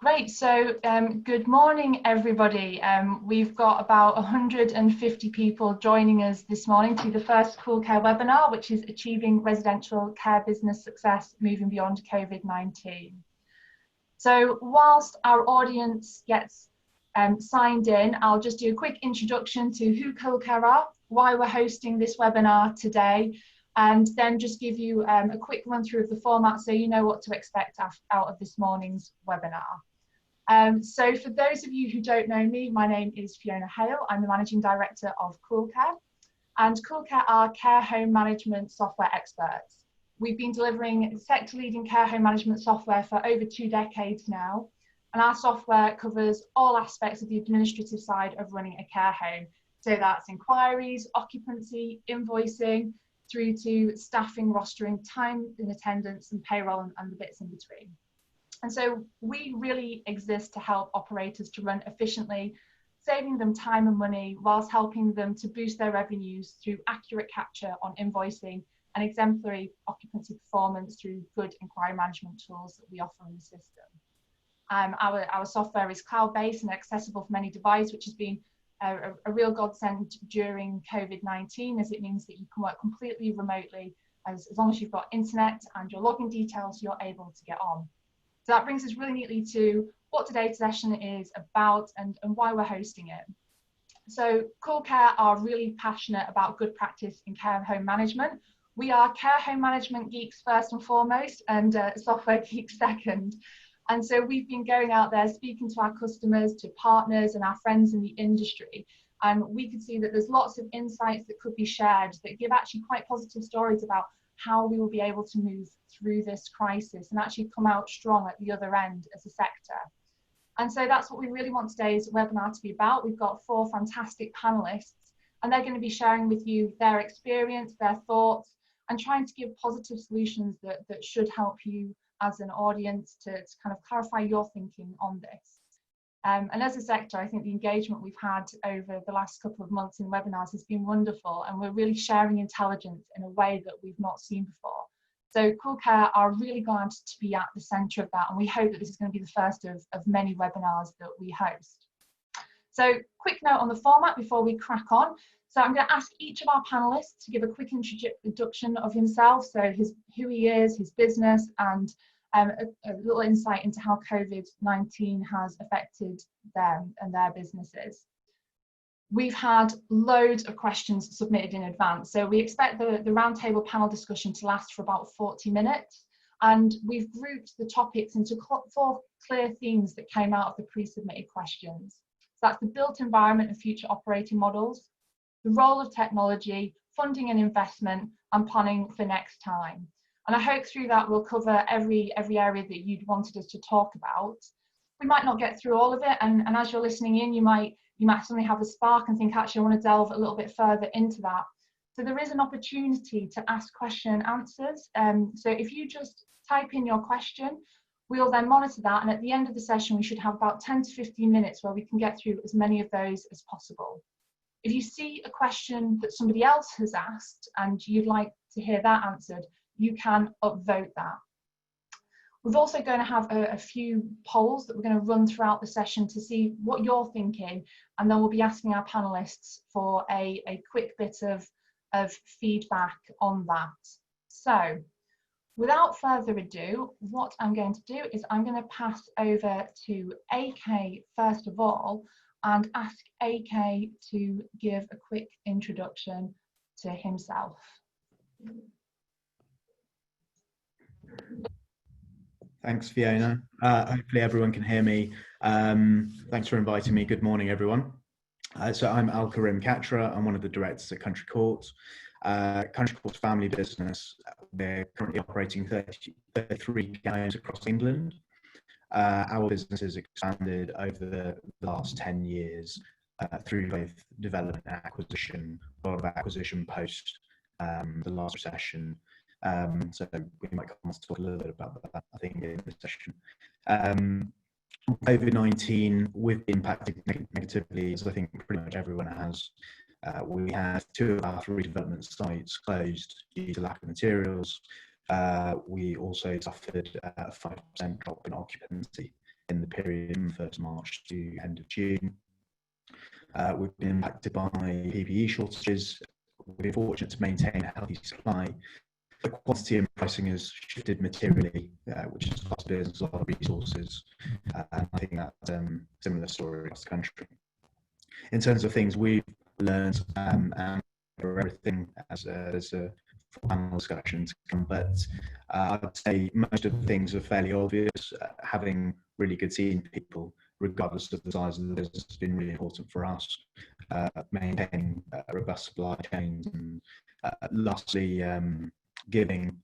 Great. So good morning, everybody. We've got about 150 people joining us this morning to the first Cool Care webinar, which is Achieving Residential Care Business Success Moving Beyond COVID-19. So whilst our audience gets signed in, I'll just do a quick introduction to who Cool Care are, why we're hosting this webinar today, and then just give you a quick run through of the format so you know what to expect out of this morning's webinar. So for those of you who don't know me, my name is Fiona Hale. I'm the Managing Director of Cool Care, and Cool Care are care home management software experts. We've been delivering sector-leading care home management software for over 2 decades now, and our software covers all aspects of the administrative side of running a care home. So that's inquiries, occupancy, invoicing, through to staffing, rostering, time in attendance, and payroll, and the bits in between. And so we really exist to help operators to run efficiently, saving them time and money whilst helping them to boost their revenues through accurate capture on invoicing and exemplary occupancy performance through good inquiry management tools that we offer in the system. Our software is cloud-based and accessible from any device, which has been a real godsend during COVID-19, as it means that you can work completely remotely. As long as you've got internet and your login details, you're able to get on. So that brings us really neatly to what today's session is about and why we're hosting it. So Cool Care are really passionate about good practice in care home management. We are care home management geeks first and foremost, and software geeks second. And so we've been going out there speaking to our customers, to partners and our friends in the industry. And we could see that there's lots of insights that could be shared that give actually quite positive stories about how we will be able to move through this crisis and actually come out strong at the other end as a sector. And so that's what we really want today's webinar to be about. We've got 4 fantastic panelists, and they're going to be sharing with you their experience, their thoughts, and trying to give positive solutions that should help you as an audience to kind of clarify your thinking on this. And as a sector, I think the engagement we've had over the last couple of months in webinars has been wonderful, and we're really sharing intelligence in a way that we've not seen before. So Cool Care are really glad to be at the centre of that, and we hope that this is going to be the first of many webinars that we host. So quick note on the format before we crack on. So I'm going to ask each of our panellists to give a quick introduction of himself, so who he is, his business, and a little insight into how COVID-19 has affected them and their businesses. We've had loads of questions submitted in advance, so we expect the roundtable panel discussion to last for about 40 minutes, and we've grouped the topics into 4 clear themes that came out of the pre-submitted questions. So that's the built environment and future operating models, the role of technology, funding and investment, and planning for next time. And I hope through that we'll cover every area that you'd wanted us to talk about. We might not get through all of it, and as you're listening in, you might suddenly have a spark and think, actually, I want to delve a little bit further into that. So there is an opportunity to ask question and answers. So if you just type in your question, we'll then monitor that, and at the end of the session, we should have about 10 to 15 minutes where we can get through as many of those as possible. If you see a question that somebody else has asked and you'd like to hear that answered, you can upvote that. We're also going to have a few polls that we're going to run throughout the session to see what you're thinking, and then we'll be asking our panelists for a quick bit of feedback on that. So without further ado, what I'm going to do is I'm going to pass over to AK first of all and ask AK to give a quick introduction to himself. Thanks, Fiona. Hopefully everyone can hear me. Thanks for inviting me. Good morning, everyone. So I'm Al Karim Katra. I'm one of the directors at Country Court. Country Court's family business. We're currently operating 33 homes across England. Our business has expanded over the last 10 years through both development and acquisition, a lot of acquisition post the last recession. So we might come on to talk a little bit about that, I think, in this session. COVID-19, we've been impacted negatively, as I think pretty much everyone has. We had 2 of our 3 development sites closed due to lack of materials. We also suffered a 5% drop in occupancy. in the period from 1st March to end of June. We've been impacted by PPE shortages. We've been fortunate to maintain a healthy supply. The quantity and pricing has shifted materially, which has cost business a lot of resources. And I think that's a similar story across the country. In terms of things we've learned, and for everything as a panel discussion to come, but I'd say most of the things are fairly obvious. Having really good team people, regardless of the size of the business, has been really important for us. Maintaining robust supply chains, and lastly, giving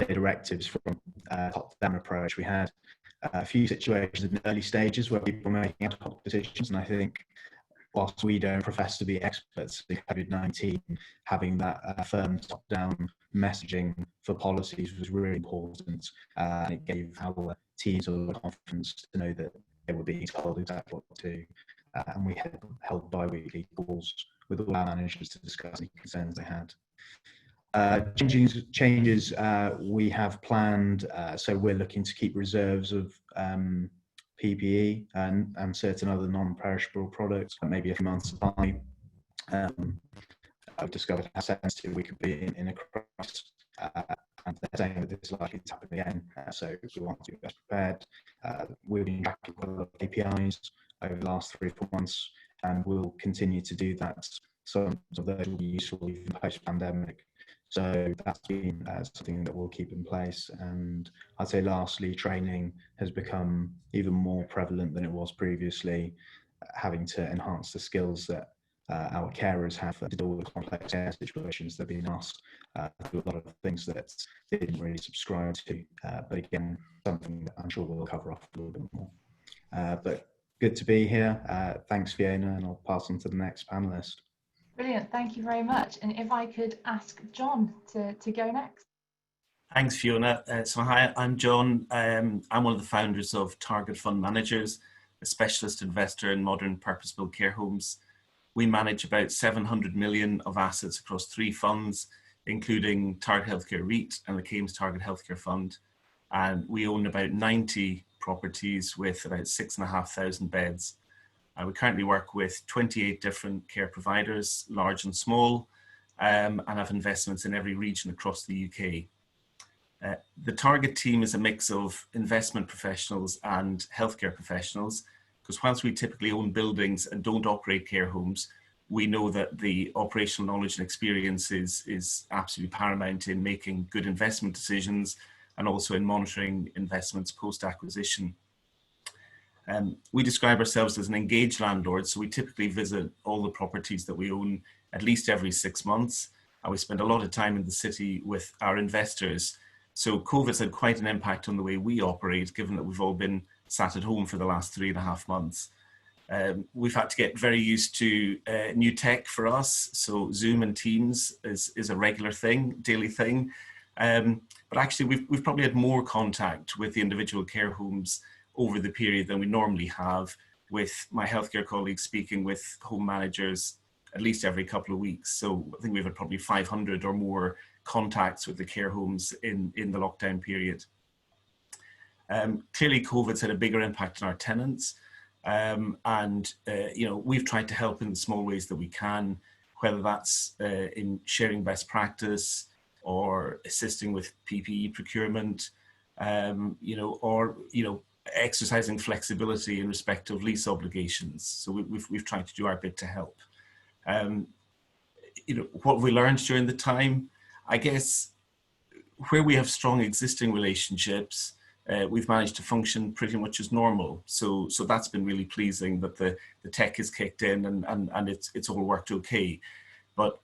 directives from top-down approach. We had a few situations in the early stages where people were making ad hoc decisions, and I think whilst we don't profess to be experts in COVID-19, having that firm top-down messaging for policies was really important. And it gave our teams a lot of confidence to know that they were being told exactly what to do. And we held bi-weekly calls with all our managers to discuss any concerns they had. Changes we have planned, so we're looking to keep reserves of PPE and certain other non-perishable products, maybe a few months' supply. I've discovered how sensitive we could be in a crisis, and they're saying that this is likely to happen again, so we want to be best prepared. We've been tracking a lot of KPIs over the last 3 or 4 months, and we'll continue to do that. Some of those will be useful even post-pandemic. So that's been something that we'll keep in place. And I'd say lastly, training has become even more prevalent than it was previously, having to enhance the skills that our carers have to deal with complex care situations. They've been asked to do a lot of things that they didn't really subscribe to. But again, something that I'm sure we'll cover off a little bit more. But good to be here. Thanks, Fiona, and I'll pass on to the next panelist. Brilliant, thank you very much. And if I could ask John to go next. Thanks, Fiona. So hi, I'm John. I'm one of the founders of Target Fund Managers, a specialist investor in modern purpose-built care homes. We manage about 700 million of assets across 3 funds, including Target Healthcare REIT and the Kames Target Healthcare Fund. And we own about 90 properties with about 6,500 beds. We currently work with 28 different care providers, large and small, and have investments in every region across the UK. The Target team is a mix of investment professionals and healthcare professionals, because whilst we typically own buildings and don't operate care homes, we know that the operational knowledge and experience is absolutely paramount in making good investment decisions and also in monitoring investments post-acquisition. We describe ourselves as an engaged landlord, so we typically visit all the properties that we own at least every 6 months, and we spend a lot of time in the city with our investors. So COVID's had quite an impact on the way we operate, given that we've all been sat at home for the last 3.5 months. We've had to get very used to new tech for us, so Zoom and Teams is a regular thing, daily thing. But actually we've probably had more contact with the individual care homes over the period than we normally have, with my healthcare colleagues speaking with home managers at least every couple of weeks. So I think we've had probably 500 or more contacts with the care homes in the lockdown period. Clearly COVID's had a bigger impact on our tenants, and you know, we've tried to help in the small ways that we can, whether that's in sharing best practice or assisting with PPE procurement, you know, or exercising flexibility in respect of lease obligations. So we've tried to do our bit to help. You know, what we learned during the time, I guess, where we have strong existing relationships, we've managed to function pretty much as normal. So that's been really pleasing that the tech is kicked in and it's all worked okay. But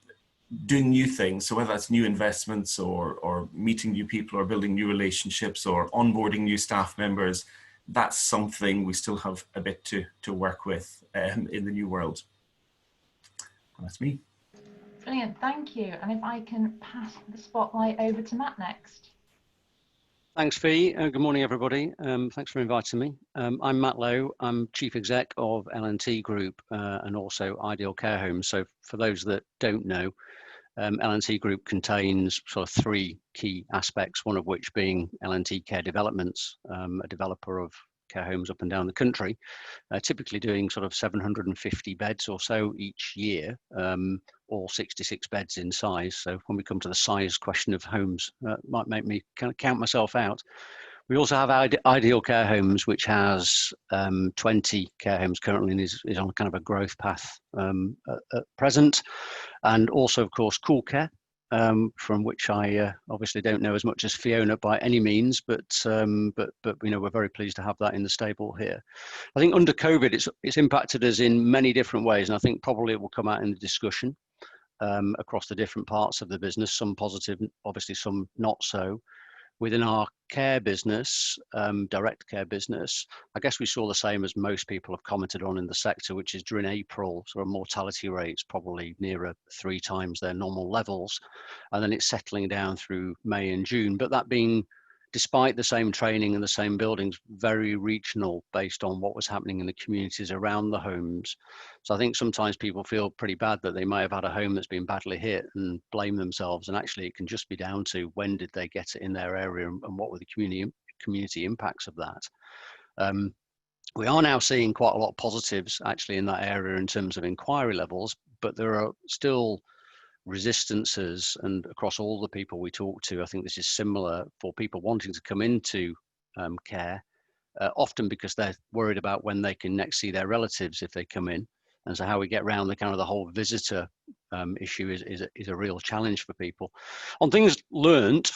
doing new things, so whether that's new investments or meeting new people or building new relationships or onboarding new staff members, that's something we still have a bit to work with in the new world. And that's me. Brilliant, thank you. And if I can pass the spotlight over to Matt next. Thanks, Fee. Good morning, everybody. Thanks for inviting me. I'm Matt Lowe. I'm Chief Exec of L&T Group and also Ideal Care Homes. So for those that don't know, L&T Group contains sort of 3 key aspects, one of which being L&T Care Developments, a developer of care homes up and down the country, typically doing sort of 750 beds or so each year, all 66 beds in size. So when we come to the size question of homes, might make me kind of count myself out. We also have Ideal Care Homes, which has 20 care homes currently and is on kind of a growth path at present. And also, of course, Cool Care, from which I obviously don't know as much as Fiona by any means, but you know, we're very pleased to have that in the stable here. I think under COVID, it's impacted us in many different ways, and I think probably it will come out in the discussion across the different parts of the business. Some positive, obviously some not so. Within our care business, direct care business, I guess we saw the same as most people have commented on in the sector, which is during April, sort of mortality rates probably nearer 3 times their normal levels. And then it's settling down through May and June. But that being, despite the same training and the same buildings, very regional based on what was happening in the communities around the homes. So I think sometimes people feel pretty bad that they may have had a home that's been badly hit and blame themselves. And actually it can just be down to when did they get it in their area and what were the community impacts of that. We are now seeing quite a lot of positives actually in that area in terms of inquiry levels, but there are still resistances, and across all the people we talk to, I think this is similar for people wanting to come into care, often because they're worried about when they can next see their relatives if they come in. And so how we get around the kind of the whole visitor issue is a real challenge for people. On things learned,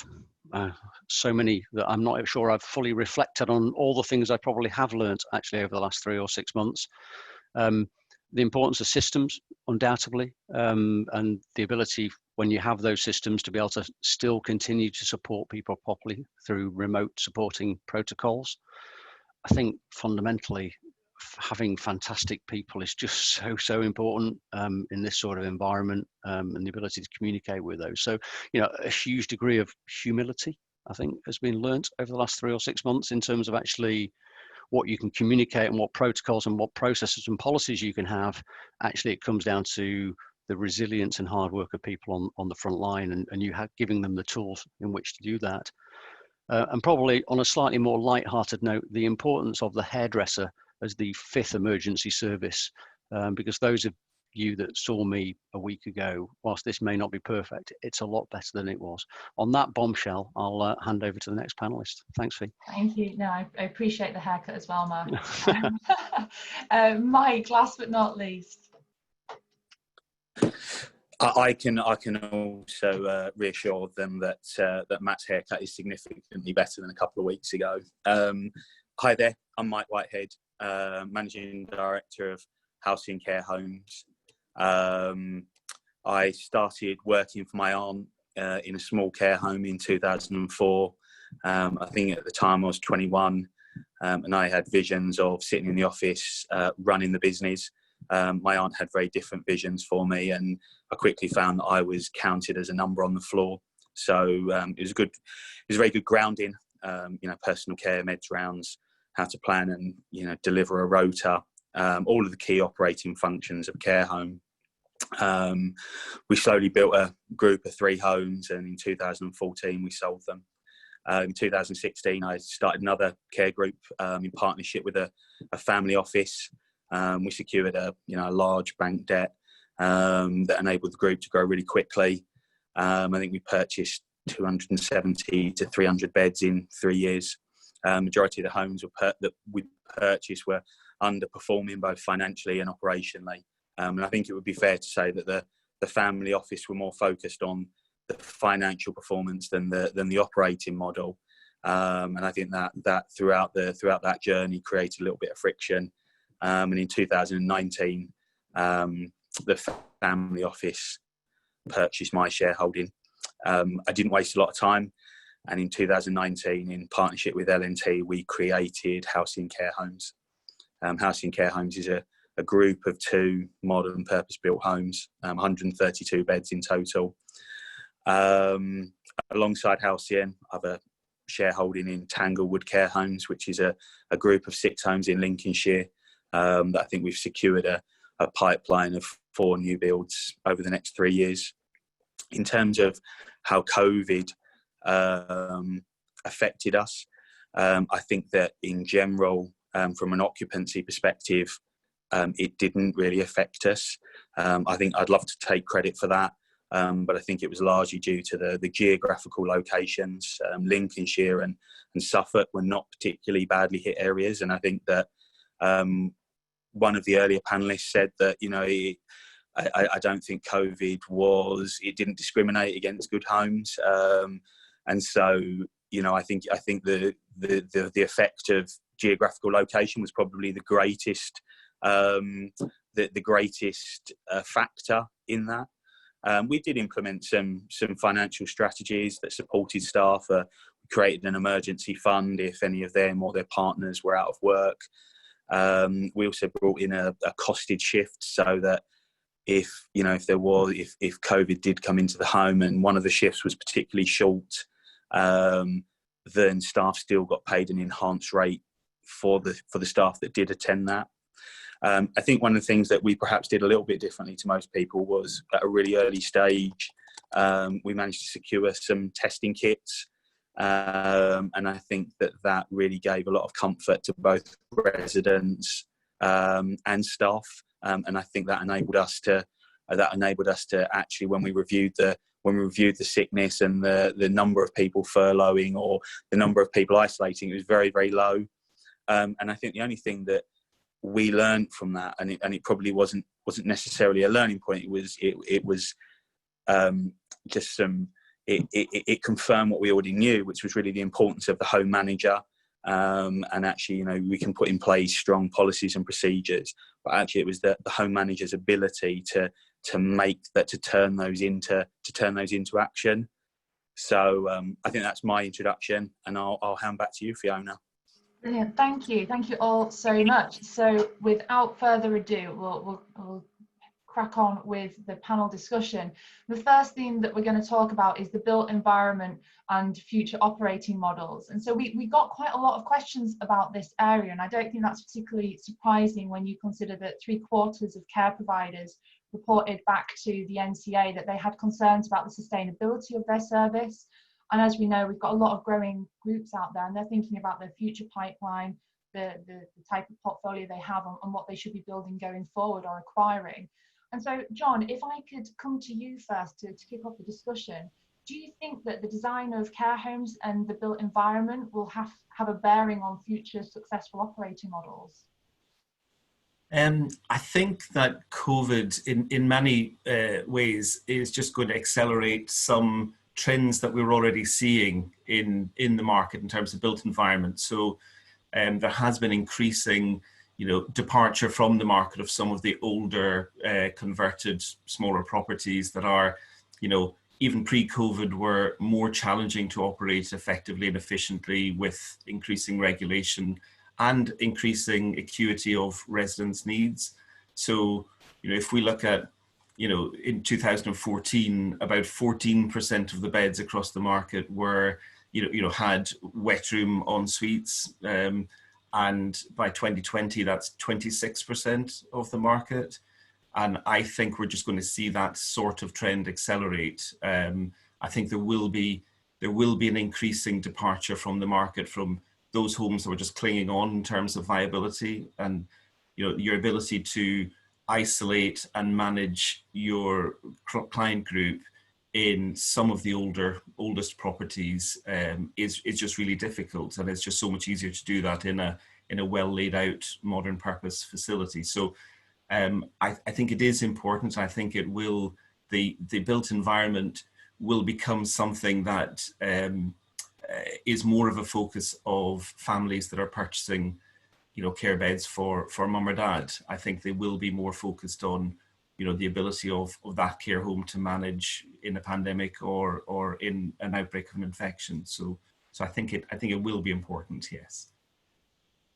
so many that I'm not sure I've fully reflected on all the things I probably have learned actually over the last 3 or 6 months. The importance of systems, undoubtedly, and the ability when you have those systems to be able to still continue to support people properly through remote supporting protocols. I think fundamentally having fantastic people is just so important in this sort of environment, and the ability to communicate with those. So, you know, a huge degree of humility, I think, has been learnt over the last 3 or 6 months in terms of actually what you can communicate and what protocols and what processes and policies you can have. Actually, it comes down to the resilience and hard work of people on the front line, and you have giving them the tools in which to do that. And probably on a slightly more light-hearted note, the importance of the hairdresser as the 5th emergency service, because those of you that saw me a week ago, whilst this may not be perfect, it's a lot better than it was. On that bombshell, I'll hand over to the next panelist. Thanks, Fee. Thank you. No, I appreciate the haircut as well, Mark. Mike, last but not least. I can also reassure them that that Matt's haircut is significantly better than a couple of weeks ago. Hi there, I'm Mike Whitehead, Managing Director of Housing Care Homes. I started working for my aunt in a small care home in 2004. I think at the time I was 21, and I had visions of sitting in the office, running the business. My aunt had very different visions for me, and I quickly found that I was counted as a number on the floor. So it was a very good grounding. You know, personal care, meds rounds, how to plan and, you know, deliver a rota, all of the key operating functions of care home. We slowly built a group of 3 homes, and in 2014 we sold them. In 2016 I started another care group in partnership with a family office. We secured a large bank debt that enabled the group to grow really quickly. I think we purchased 270 to 300 beds in 3 years. Majority of the homes that we purchased were underperforming both financially and operationally. And I think it would be fair to say that the family office were more focused on the financial performance than the operating model. And I think that throughout that journey created a little bit of friction. And in 2019, the family office purchased my shareholding. I didn't waste a lot of time. And in 2019, in partnership with L&T, we created Housing Care Homes. Housing Care Homes is a group of 2 modern purpose-built homes, 132 beds in total. Alongside Halcyon, I have a shareholding in Tanglewood Care Homes, which is a group of 6 homes in Lincolnshire. That I think we've secured a pipeline of 4 new builds over the next 3 years. In terms of how COVID affected us, I think that in general, from an occupancy perspective, it didn't really affect us. I think I'd love to take credit for that, but I think it was largely due to the geographical locations. Lincolnshire and Suffolk were not particularly badly hit areas, and I think that one of the earlier panelists said that, you know, I don't think COVID it didn't discriminate against good homes, and so, you know, I think the effect of geographical location was probably the greatest factor in that. We did implement some financial strategies that supported staff. We created an emergency fund if any of them or their partners were out of work. We also brought in a costed shift, so that if COVID did come into the home and one of the shifts was particularly short, then staff still got paid an enhanced rate for the staff that did attend that. I think one of the things that we perhaps did a little bit differently to most people was at a really early stage, we managed to secure some testing kits. And I think that really gave a lot of comfort to both residents and staff. And I think that enabled us to actually, when we reviewed the sickness and the number of people furloughing or the number of people isolating, it was very, very low. And I think the only thing that we learned from that, and it probably wasn't necessarily a learning point, it was just it confirmed what we already knew, which was really the importance of the home manager. And actually, you know, we can put in place strong policies and procedures, but actually it was the home manager's ability to turn those into action. So I think that's my introduction, and I'll hand back to you, Fiona. Brilliant, thank you all so much. So without further ado, we'll crack on with the panel discussion. The first theme that we're going to talk about is the built environment and future operating models. And so we got quite a lot of questions about this area, and I don't think that's particularly surprising when you consider that 3/4 of care providers reported back to the NCA that they had concerns about the sustainability of their service. And as we know, we've got a lot of growing groups out there, and they're thinking about their future pipeline, the type of portfolio they have, and what they should be building going forward or acquiring. And so, John, if I could come to you first to kick off the discussion, do you think that the design of care homes and the built environment will have a bearing on future successful operating models? I think that COVID, in many ways, is just going to accelerate some trends that we're already seeing in the market in terms of built environment. So there has been increasing, you know, departure from the market of some of the older converted smaller properties that are, you know, even pre-COVID were more challenging to operate effectively and efficiently, with increasing regulation and increasing acuity of residents' needs. So, you know, if we look at, you know, in 2014, about 14% of the beds across the market were, you know, had wet room en suites. And by 2020, that's 26% of the market. And I think we're just going to see that sort of trend accelerate. I think there will be an increasing departure from the market from those homes that were just clinging on in terms of viability, and, you know, your ability to isolate and manage your client group in some of the oldest properties is just really difficult, and it's just so much easier to do that in a well laid out modern purpose facility. So I think it is important. I think it will, the built environment will become something that is more of a focus of families that are purchasing, you know, care beds for mum or dad. I think they will be more focused on, you know, the ability of that care home to manage in a pandemic or in an outbreak of an infection. So I think it will be important, yes.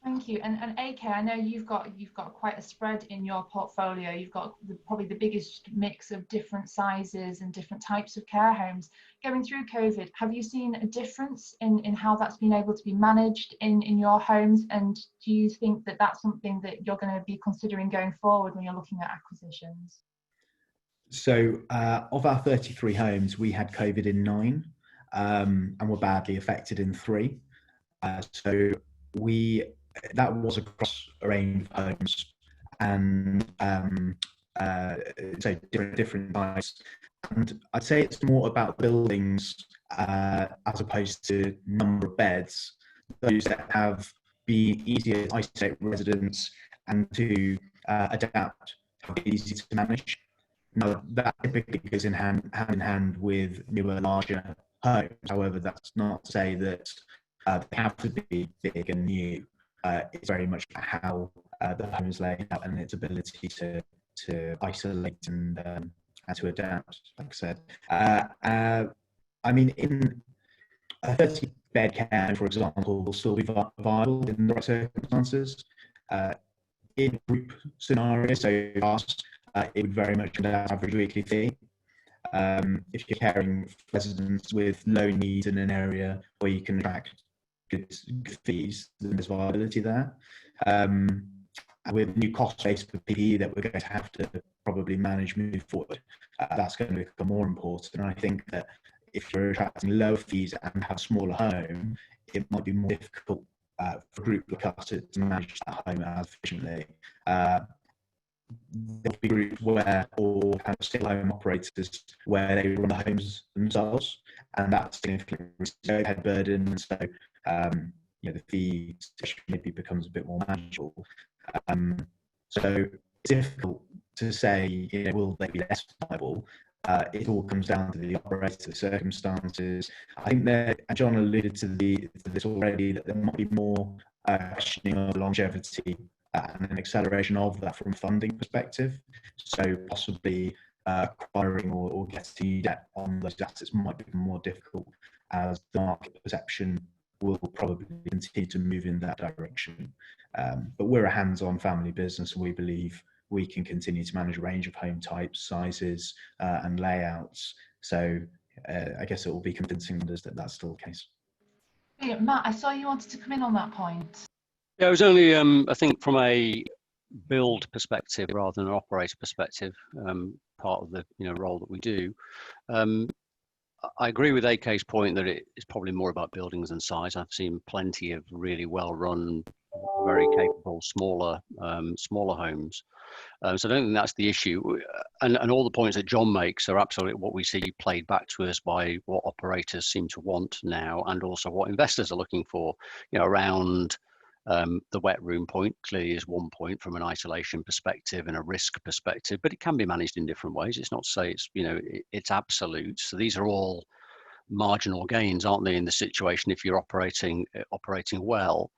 Thank you. And AK, I know you've got quite a spread in your portfolio. You've got probably the biggest mix of different sizes and different types of care homes. Going through COVID, have you seen a difference in how that's been able to be managed in your homes? And do you think that that's something that you're going to be considering going forward when you're looking at acquisitions? So of our 33 homes, we had COVID in 9 and were badly affected in 3. So we that was across a range of homes and so different types. And I'd say it's more about buildings as opposed to number of beds, those that have been easier to isolate residents and to adapt, easy to manage. Now, that typically goes hand in hand with newer, larger homes. However, that's not to say that they have to be big and new. It's very much how the home is laid out and its ability to isolate and to adapt, like I said. I mean, in a 30-bed care, for example, will still be viable in the right circumstances. In group scenarios, so fast, it would very much be an average weekly fee. If you're caring for residents with low needs in an area where you can attract good fees, then there's viability there. With new cost base for PPE that we're going to have to probably manage moving forward, that's going to become more important. And I think that if you're attracting lower fees and have a smaller home, it might be more difficult for a group like us to manage that home as efficiently. There'll be groups where, or kind of still home operators where they run the homes themselves, and that's significantly reduces the overhead burden, and so the fee maybe becomes a bit more manageable. So it's difficult to say, will they be less viable? It all comes down to the operator circumstances. I think that John alluded to this already, that there might be more questioning of longevity and an acceleration of that from a funding perspective. So possibly acquiring or getting debt on those assets might become more difficult, as the market perception will probably continue to move in that direction. But we're a hands-on family business, and we believe we can continue to manage a range of home types, sizes, and layouts. So I guess it will be convincing others that that's still the case. Yeah, Matt, I saw you wanted to come in on that point. Yeah, it was only, I think, from a build perspective rather than an operator perspective, part of the role that we do. I agree with AK's point that it's probably more about buildings than size. I've seen plenty of really well-run, very capable, smaller homes. So I don't think that's the issue. And all the points that John makes are absolutely what we see played back to us by what operators seem to want now, and also what investors are looking for, around the wet room point clearly is one point from an isolation perspective and a risk perspective, but it can be managed in different ways. It's not to say it's it's absolute. So these are all marginal gains, aren't they, in the situation if you're operating well.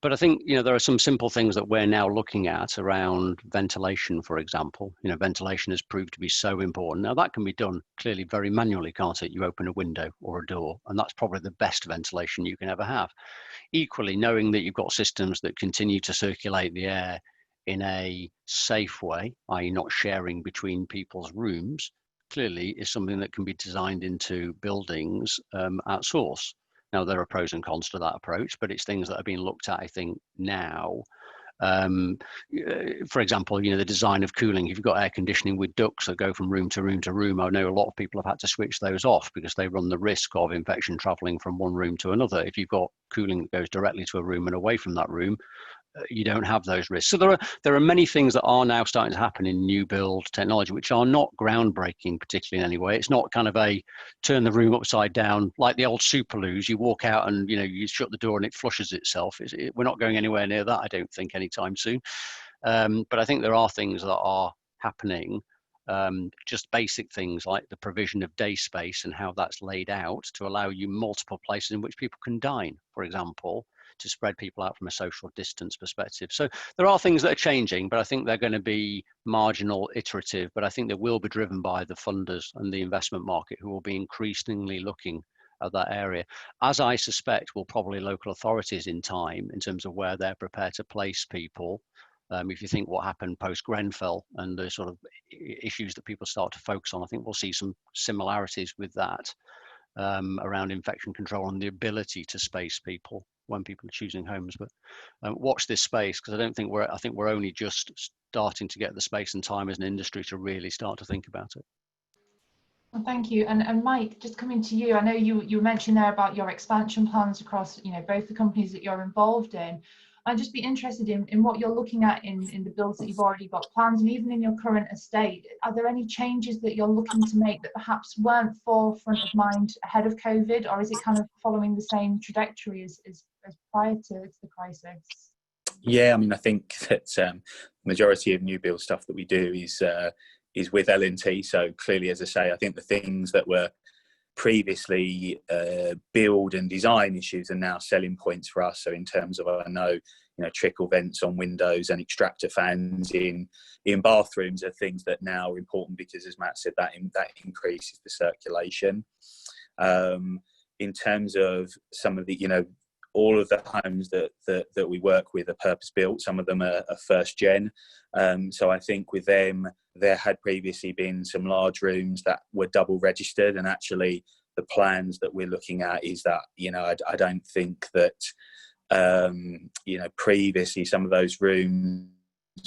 But I think there are some simple things that we're now looking at around ventilation, for example. Ventilation has proved to be so important. Now that can be done clearly very manually, can't it? You open a window or a door, and that's probably the best ventilation you can ever have. Equally, knowing that you've got systems that continue to circulate the air in a safe way, i.e. not sharing between people's rooms, clearly is something that can be designed into buildings at source. Now, there are pros and cons to that approach, but it's things that are being looked at, I think, now. For example, the design of cooling. If you've got air conditioning with ducts that go from room to room to room, I know a lot of people have had to switch those off because they run the risk of infection traveling from one room to another. If you've got cooling that goes directly to a room and away from that room, you don't have those risks. So there are many things that are now starting to happen in new build technology, which are not groundbreaking particularly in any way. It's not kind of a turn the room upside down like the old Superloos. You walk out and you shut the door and it flushes itself. We're not going anywhere near that, I don't think, anytime soon. But I think there are things that are happening, just basic things like the provision of day space and how that's laid out to allow you multiple places in which people can dine, for example, to spread people out from a social distance perspective. So there are things that are changing, but I think they're going to be marginal, iterative, but I think they will be driven by the funders and the investment market, who will be increasingly looking at that area, as I suspect will probably local authorities in time, in terms of where they're prepared to place people. If you think what happened post-Grenfell and the sort of issues that people start to focus on, I think we'll see some similarities with that around infection control and the ability to space people when people are choosing homes. But watch this space, because I think we're only just starting to get the space and time as an industry to really start to think about it. Well, thank you. And Mike, just coming to you, I know you mentioned there about your expansion plans across both the companies that you're involved in. I'd just be interested in what you're looking at in the builds that you've already got plans, and even in your current estate. Are there any changes that you're looking to make that perhaps weren't forefront of mind ahead of COVID, or is it kind of following the same trajectory as prior to the crisis? Yeah, I mean, I think that majority of new build stuff that we do is with L&T. So clearly, as I say, I think the things that were previously build and design issues are now selling points for us. So in terms of, I know, trickle vents on windows and extractor fans in bathrooms are things that now are important because, as Matt said, that increases the circulation. In terms of some of the, all of the homes that we work with are purpose built. Some of them are first gen. So I think with them, there had previously been some large rooms that were double registered, and actually the plans that we're looking at is that, I don't think that, previously some of those rooms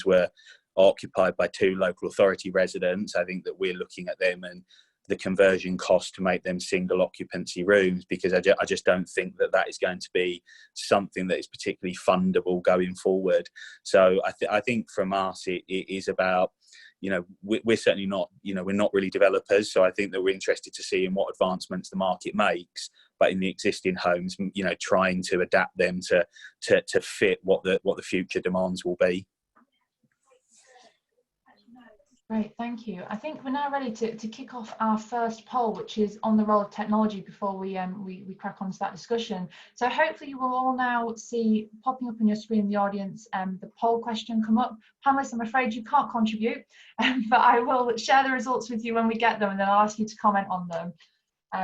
were occupied by 2 local authority residents. I think that we're looking at them and the conversion cost to make them single occupancy rooms, because I just don't think that is going to be something that is particularly fundable going forward. So I think from us, it is about, we're certainly not, we're not really developers. So I think that we're interested to see in what advancements the market makes, but in the existing homes, trying to adapt them to fit what the future demands will be. Great, thank you. I think we're now ready to kick off our first poll, which is on the role of technology, before we crack on to that discussion. So hopefully you will all now see popping up on your screen in the audience the poll question come up. Panelists, I'm afraid you can't contribute, but I will share the results with you when we get them, and then I'll ask you to comment on them,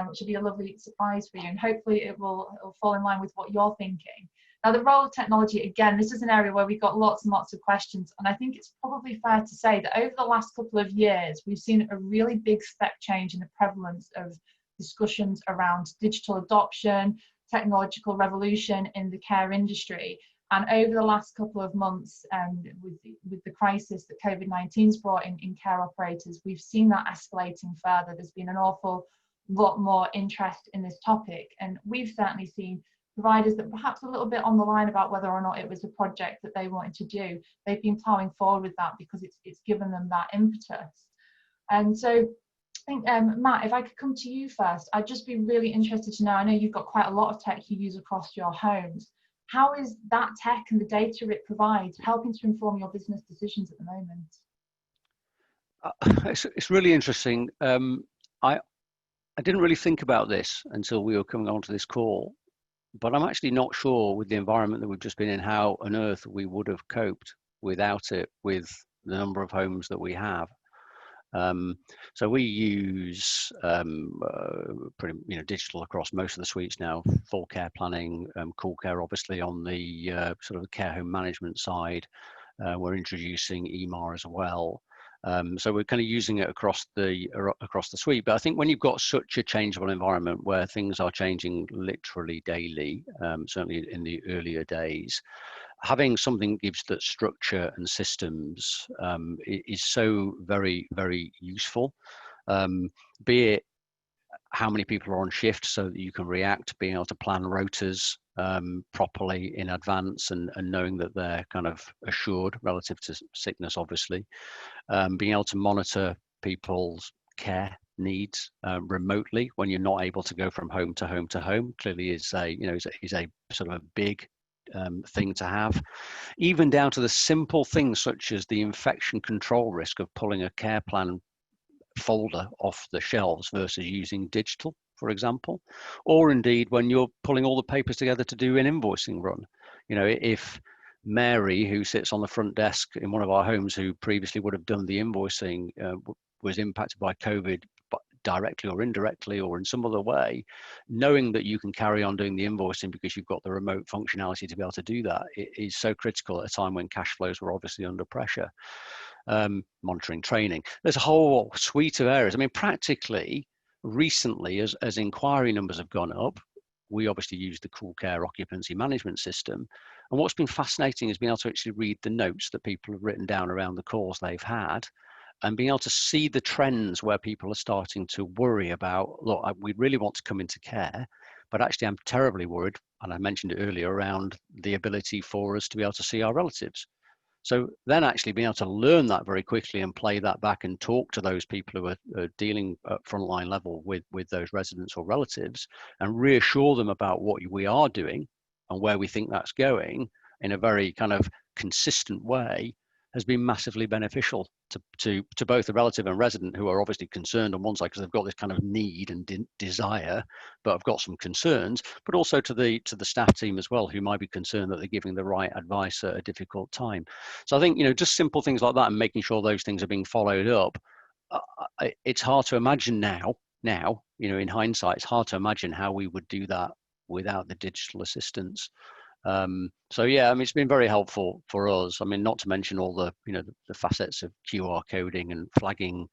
which will be a lovely surprise for you, and hopefully it will fall in line with what you're thinking. Now, the role of technology, again, this is an area where we've got lots and lots of questions, and I think it's probably fair to say that over the last couple of years, we've seen a really big step change in the prevalence of discussions around digital adoption, technological revolution in the care industry. And over the last couple of months, with the crisis that COVID-19's brought in care operators, we've seen that escalating further. There's been an awful lot more interest in this topic, and we've certainly seen providers that perhaps a little bit on the line about whether or not it was a project that they wanted to do. They've been plowing forward with that because it's given them that impetus. And so I think, Matt, if I could come to you first, I'd just be really interested to know, I know you've got quite a lot of tech you use across your homes. How is that tech and the data it provides helping to inform your business decisions at the moment? It's really interesting. I didn't really think about this until we were coming onto this call. But I'm actually not sure, with the environment that we've just been in, how on earth we would have coped without it, with the number of homes that we have. So we use pretty digital across most of the suites now, full care planning, cool care obviously on the sort of the care home management side. We're introducing EMAR as well. So we're kind of using it across the suite. But I think when you've got such a changeable environment where things are changing literally daily, certainly in the earlier days, having something that gives that structure and systems is so very, very useful. Be it how many people are on shift so that you can react, being able to plan rotas properly in advance and knowing that they're kind of assured relative to sickness, obviously. Being able to monitor people's care needs remotely when you're not able to go from home to home to home clearly is a sort of a big thing to have, even down to the simple things such as the infection control risk of pulling a care plan folder off the shelves versus using digital, for example, or indeed when you're pulling all the papers together to do an invoicing run. If Mary, who sits on the front desk in one of our homes, who previously would have done the invoicing, was impacted by COVID, but directly or indirectly or in some other way, knowing that you can carry on doing the invoicing because you've got the remote functionality to be able to do that, it is so critical at a time when cash flows were obviously under pressure. Monitoring, training, there's a whole suite of areas. I mean, practically recently, as inquiry numbers have gone up, we obviously use the Cool Care occupancy management system. And what's been fascinating is being able to actually read the notes that people have written down around the calls they've had, and being able to see the trends where people are starting to worry about, look, we really want to come into care, But actually, I'm terribly worried, and I mentioned it earlier, around the ability for us to be able to see our relatives. So then actually being able to learn that very quickly and play that back and talk to those people who are dealing at frontline level with those residents or relatives and reassure them about what we are doing and where we think that's going in a very kind of consistent way has been massively beneficial to both the relative and resident, who are obviously concerned on one side because they've got this kind of need and desire, but have got some concerns, but also to the staff team as well, who might be concerned that they're giving the right advice at a difficult time. So I think, you know, just simple things like that and making sure those things are being followed up. It's hard to imagine now, you know, in hindsight, it's hard to imagine how we would do that without the digital assistance. So yeah, I mean, it's been very helpful for us. I mean, not to mention all the, you know, the facets of QR coding and flagging,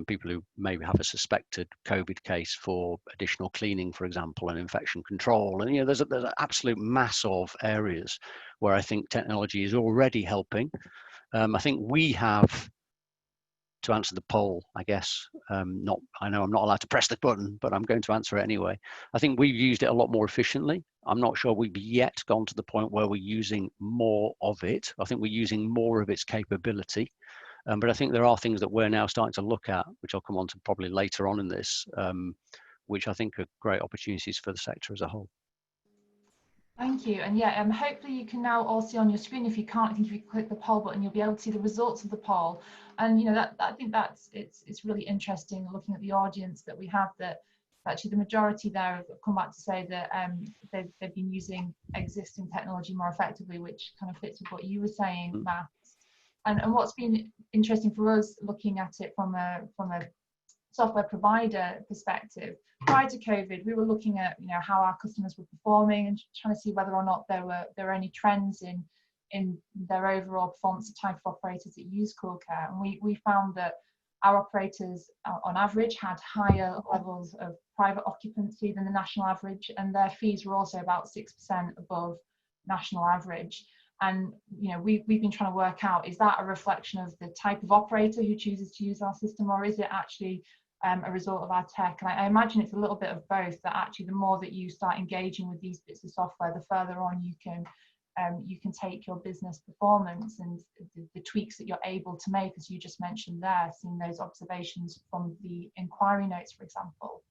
people who maybe have a suspected COVID case for additional cleaning, for example, and infection control. And, you know, there's an absolute mass of areas where I think technology is already helping. I think we have, to answer the poll, I guess, I know I'm not allowed to press the button, but I'm going to answer it anyway. I think we've used it a lot more efficiently. I'm not sure we've yet gone to the point where we're using more of it. I think we're using more of its capability. But I think there are things that we're now starting to look at, which I'll come on to probably later on in this, which I think are great opportunities for the sector as a whole. Thank you. And yeah, hopefully you can now all see on your screen. If you can't, I think if you click the poll button, you'll be able to see the results of the poll. And, you know, I think it's really interesting looking at the audience that we have, that actually the majority there have come back to say that they've been using existing technology more effectively, which kind of fits with what you were saying, Matt. And what's been interesting for us looking at it from a software provider perspective, prior to COVID, we were looking at, you know, how our customers were performing and trying to see whether or not there were any trends in their overall performance, the type of operators that use Cool Care. And we found that our operators on average had higher levels of private occupancy than the national average, and their fees were also about 6% above national average. And, you know, we've been trying to work out, is that a reflection of the type of operator who chooses to use our system, or is it actually a result of our tech? And I imagine it's a little bit of both, that actually the more that you start engaging with these bits of software, the further on you can take your business performance, and the tweaks that you're able to make, as you just mentioned there, seeing those observations from the inquiry notes, for example.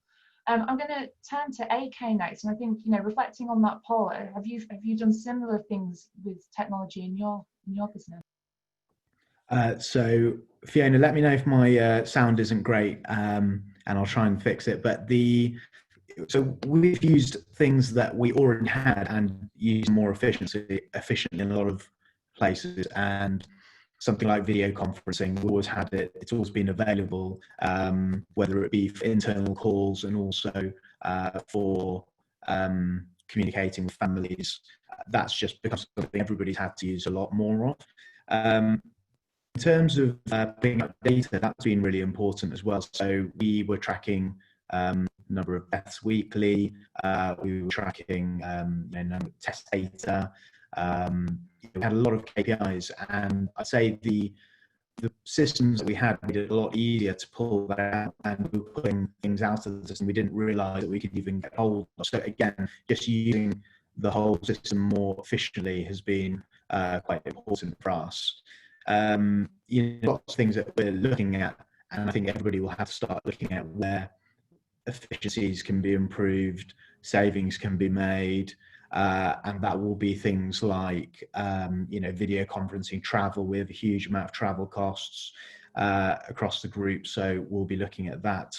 I'm going to turn to AK next, and I think, you know, reflecting on that poll, have you done similar things with technology in your business? So Fiona, let me know if my sound isn't great, and I'll try and fix it. But so we've used things that we already had and used more efficiently in a lot of places. And something like video conferencing, we always had it. It's always been available, whether it be for internal calls and also for communicating with families. That's just become something everybody's had to use a lot more of. In terms of picking up data, that's been really important as well. So we were tracking number of deaths weekly. We were tracking test data. We had a lot of KPIs, and I'd say the systems that we had made it a lot easier to pull that out, and we were pulling things out of the system we didn't realise that we could even get hold of. So again, just using the whole system more efficiently has been quite important for us. Lots of things that we're looking at, and I think everybody will have to start looking at where efficiencies can be improved, savings can be made, and that will be things like video conferencing, travel. We have a huge amount of travel costs across the group, so we'll be looking at that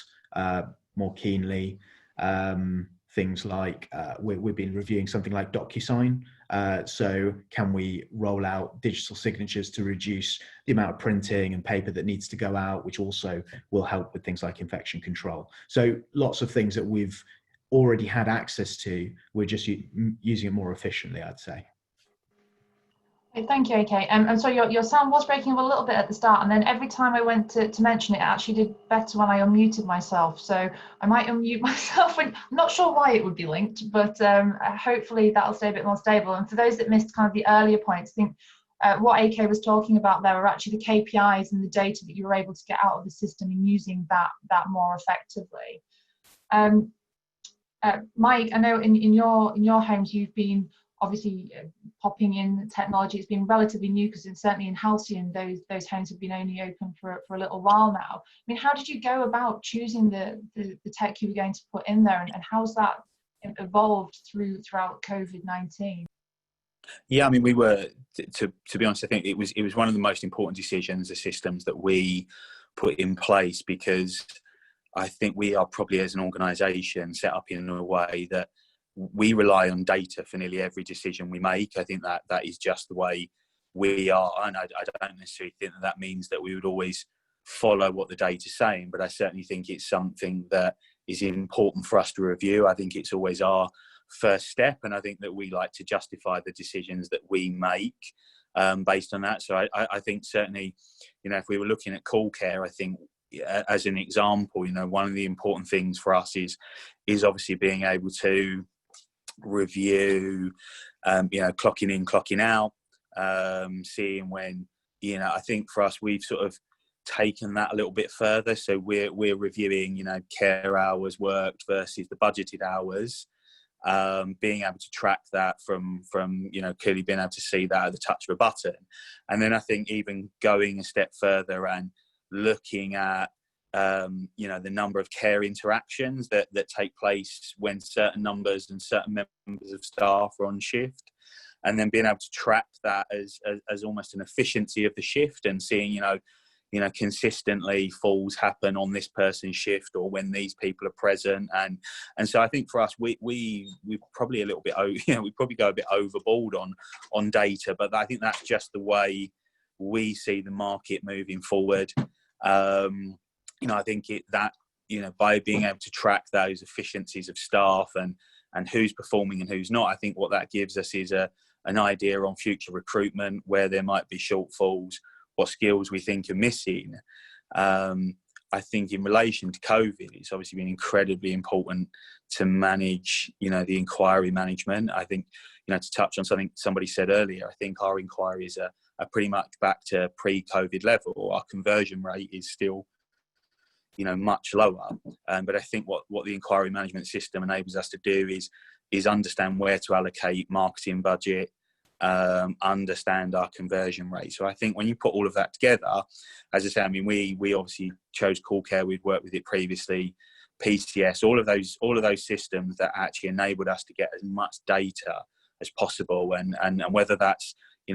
more keenly. Things like we've been reviewing something like DocuSign. So can we roll out digital signatures to reduce the amount of printing and paper that needs to go out, which also will help with things like infection control. So lots of things that we've already had access to, we're just using it more efficiently, I'd say. Thank you, AK. And so your sound was breaking up a little bit at the start, and then every time I went to mention it, it actually did better when I unmuted myself. So I might unmute myself. I'm not sure why it would be linked, but hopefully that'll stay a bit more stable. And for those that missed kind of the earlier points, I think what AK was talking about there were actually the KPIs and the data that you were able to get out of the system and using that more effectively. Mike, I know in your homes you've been obviously popping in technology. It's been relatively new because certainly in Halcyon those homes have been only open for a little while now. I mean, how did you go about choosing the tech you were going to put in there, and how's that evolved throughout COVID-19? Yeah, I mean, we were, to be honest, I think it was one of the most important decisions, the systems that we put in place, because I think we are probably, as an organisation, set up in a way that we rely on data for nearly every decision we make. I think that is just the way we are, and I don't necessarily think that means that we would always follow what the data's saying, but I certainly think it's something that is important for us to review. I think it's always our first step, and I think that we like to justify the decisions that we make based on that. So I think certainly, if we were looking at call care, I think as an example, one of the important things for us is obviously being able to review, clocking in, clocking out, seeing when, I think for us, we've sort of taken that a little bit further. So we're reviewing, care hours worked versus the budgeted hours, being able to track that from clearly being able to see that at the touch of a button. And then I think even going a step further and looking at the number of care interactions that take place when certain numbers and certain members of staff are on shift, and then being able to track that as almost an efficiency of the shift, and seeing consistently falls happen on this person's shift or when these people are present, and so I think for us we probably a little bit we probably go a bit overboard on data, but I think that's just the way we see the market moving forward. I think by being able to track those efficiencies of staff and who's performing and who's not, I think what that gives us is an idea on future recruitment, where there might be shortfalls, what skills we think are missing. I think in relation to COVID, it's obviously been incredibly important to manage, the inquiry management. I think, to touch on something somebody said earlier, I think our inquiries are pretty much back to pre-COVID level. Our conversion rate is still, much lower. But I think what the inquiry management system enables us to do is understand where to allocate marketing budget, understand our conversion rate. So I think when you put all of that together, as I say, I mean, we obviously chose Call Care. We'd worked with it previously, PCS, all of those systems that actually enabled us to get as much data as possible. And whether that's,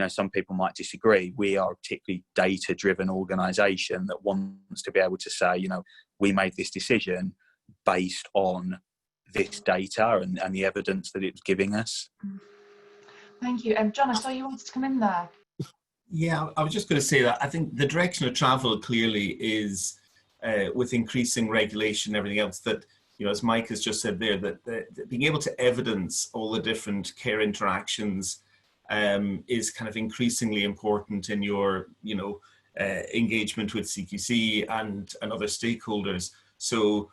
some people might disagree, we are a particularly data-driven organisation that wants to be able to say, we made this decision based on this data and the evidence that it was giving us. Thank you. John, I saw you wanted to come in there. Yeah, I was just going to say that I think the direction of travel clearly is with increasing regulation and everything else, that, as Mike has just said there, that being able to evidence all the different care interactions is kind of increasingly important in your, engagement with CQC and other stakeholders. So,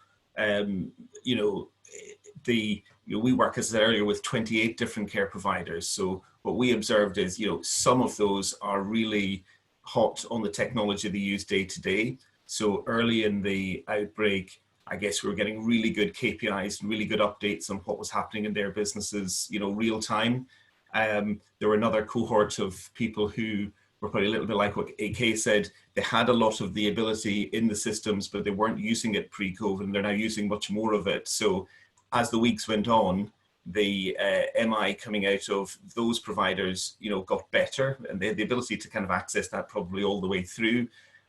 we work, as I said earlier, with 28 different care providers. So what we observed is, some of those are really hot on the technology they use day to day. So early in the outbreak, I guess we were getting really good KPIs and really good updates on what was happening in their businesses, real time. There were another cohort of people who were probably a little bit like what AK said. They had a lot of the ability in the systems, but they weren't using it pre-COVID, and they're now using much more of it. So as the weeks went on, the MI coming out of those providers, got better, and they had the ability to kind of access that probably all the way through.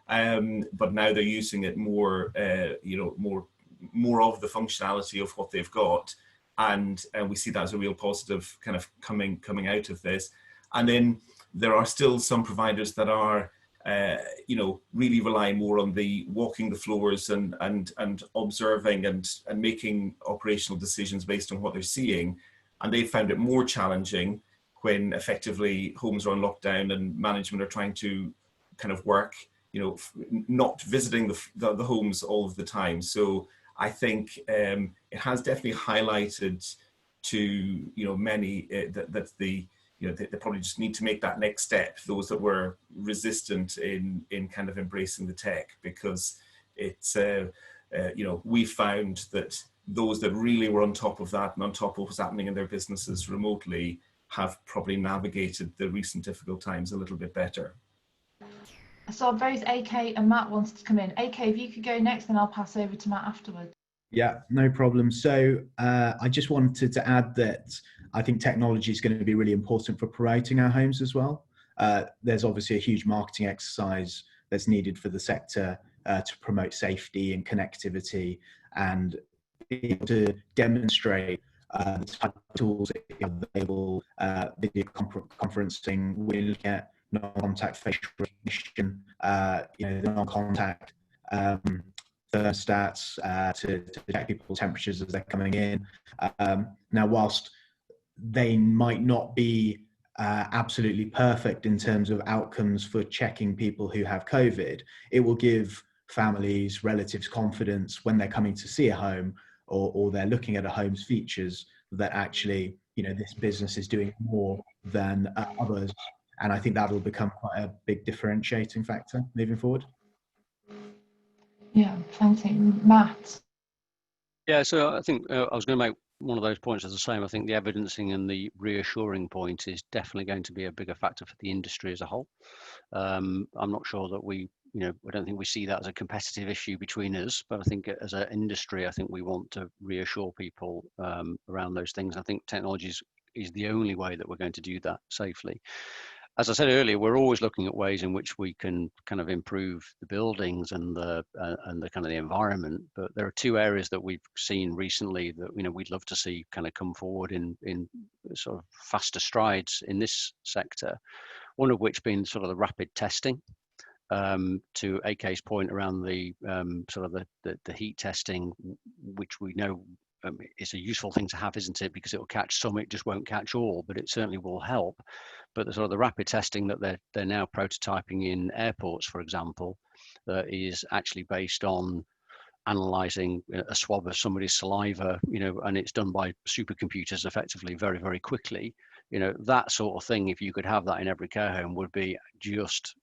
But now they're using it more, more of the functionality of what they've got. And we see that as a real positive kind of coming out of this. And then there are still some providers that are, really relying more on the walking the floors and observing and making operational decisions based on what they're seeing. And they found it more challenging when effectively homes are on lockdown and management are trying to kind of work, not visiting the homes all of the time. So I think it has definitely highlighted to many that they probably just need to make that next step, those that were resistant in kind of embracing the tech, because it's we found that those that really were on top of that and on top of what was happening in their businesses remotely have probably navigated the recent difficult times a little bit better. I saw both AK and Matt wanted to come in. AK, if you could go next, then I'll pass over to Matt afterwards. Yeah, no problem. So I just wanted to add that I think technology is going to be really important for promoting our homes as well. There's obviously a huge marketing exercise that's needed for the sector to promote safety and connectivity and be able to demonstrate the type of tools that are available, video conferencing. We're looking at non-contact facial recognition, the non-contact thermostats to check people's temperatures as they're coming in. Now, whilst they might not be absolutely perfect in terms of outcomes for checking people who have COVID, it will give families, relatives confidence when they're coming to see a home or they're looking at a home's features that actually, this business is doing more than others. And I think that will become quite a big differentiating factor moving forward. Yeah, thank you. Matt? Yeah, so I think I was going to make one of those points as the same. I think the evidencing and the reassuring point is definitely going to be a bigger factor for the industry as a whole. I'm not sure that I don't think we see that as a competitive issue between us, but I think as an industry, I think we want to reassure people around those things. I think technology is the only way that we're going to do that safely. As I said earlier, we're always looking at ways in which we can kind of improve the buildings and the kind of the environment. But there are two areas that we've seen recently that we'd love to see kind of come forward in sort of faster strides in this sector. One of which being sort of the rapid testing. To AK's point around the sort of the heat testing, which we know it's a useful thing to have, isn't it? Because it will catch some, it just won't catch all, but it certainly will help. But the sort of the rapid testing that they're now prototyping in airports, for example, that is actually based on analyzing a swab of somebody's saliva, and it's done by supercomputers effectively very, very quickly. That sort of thing, if you could have that in every care home, would be just,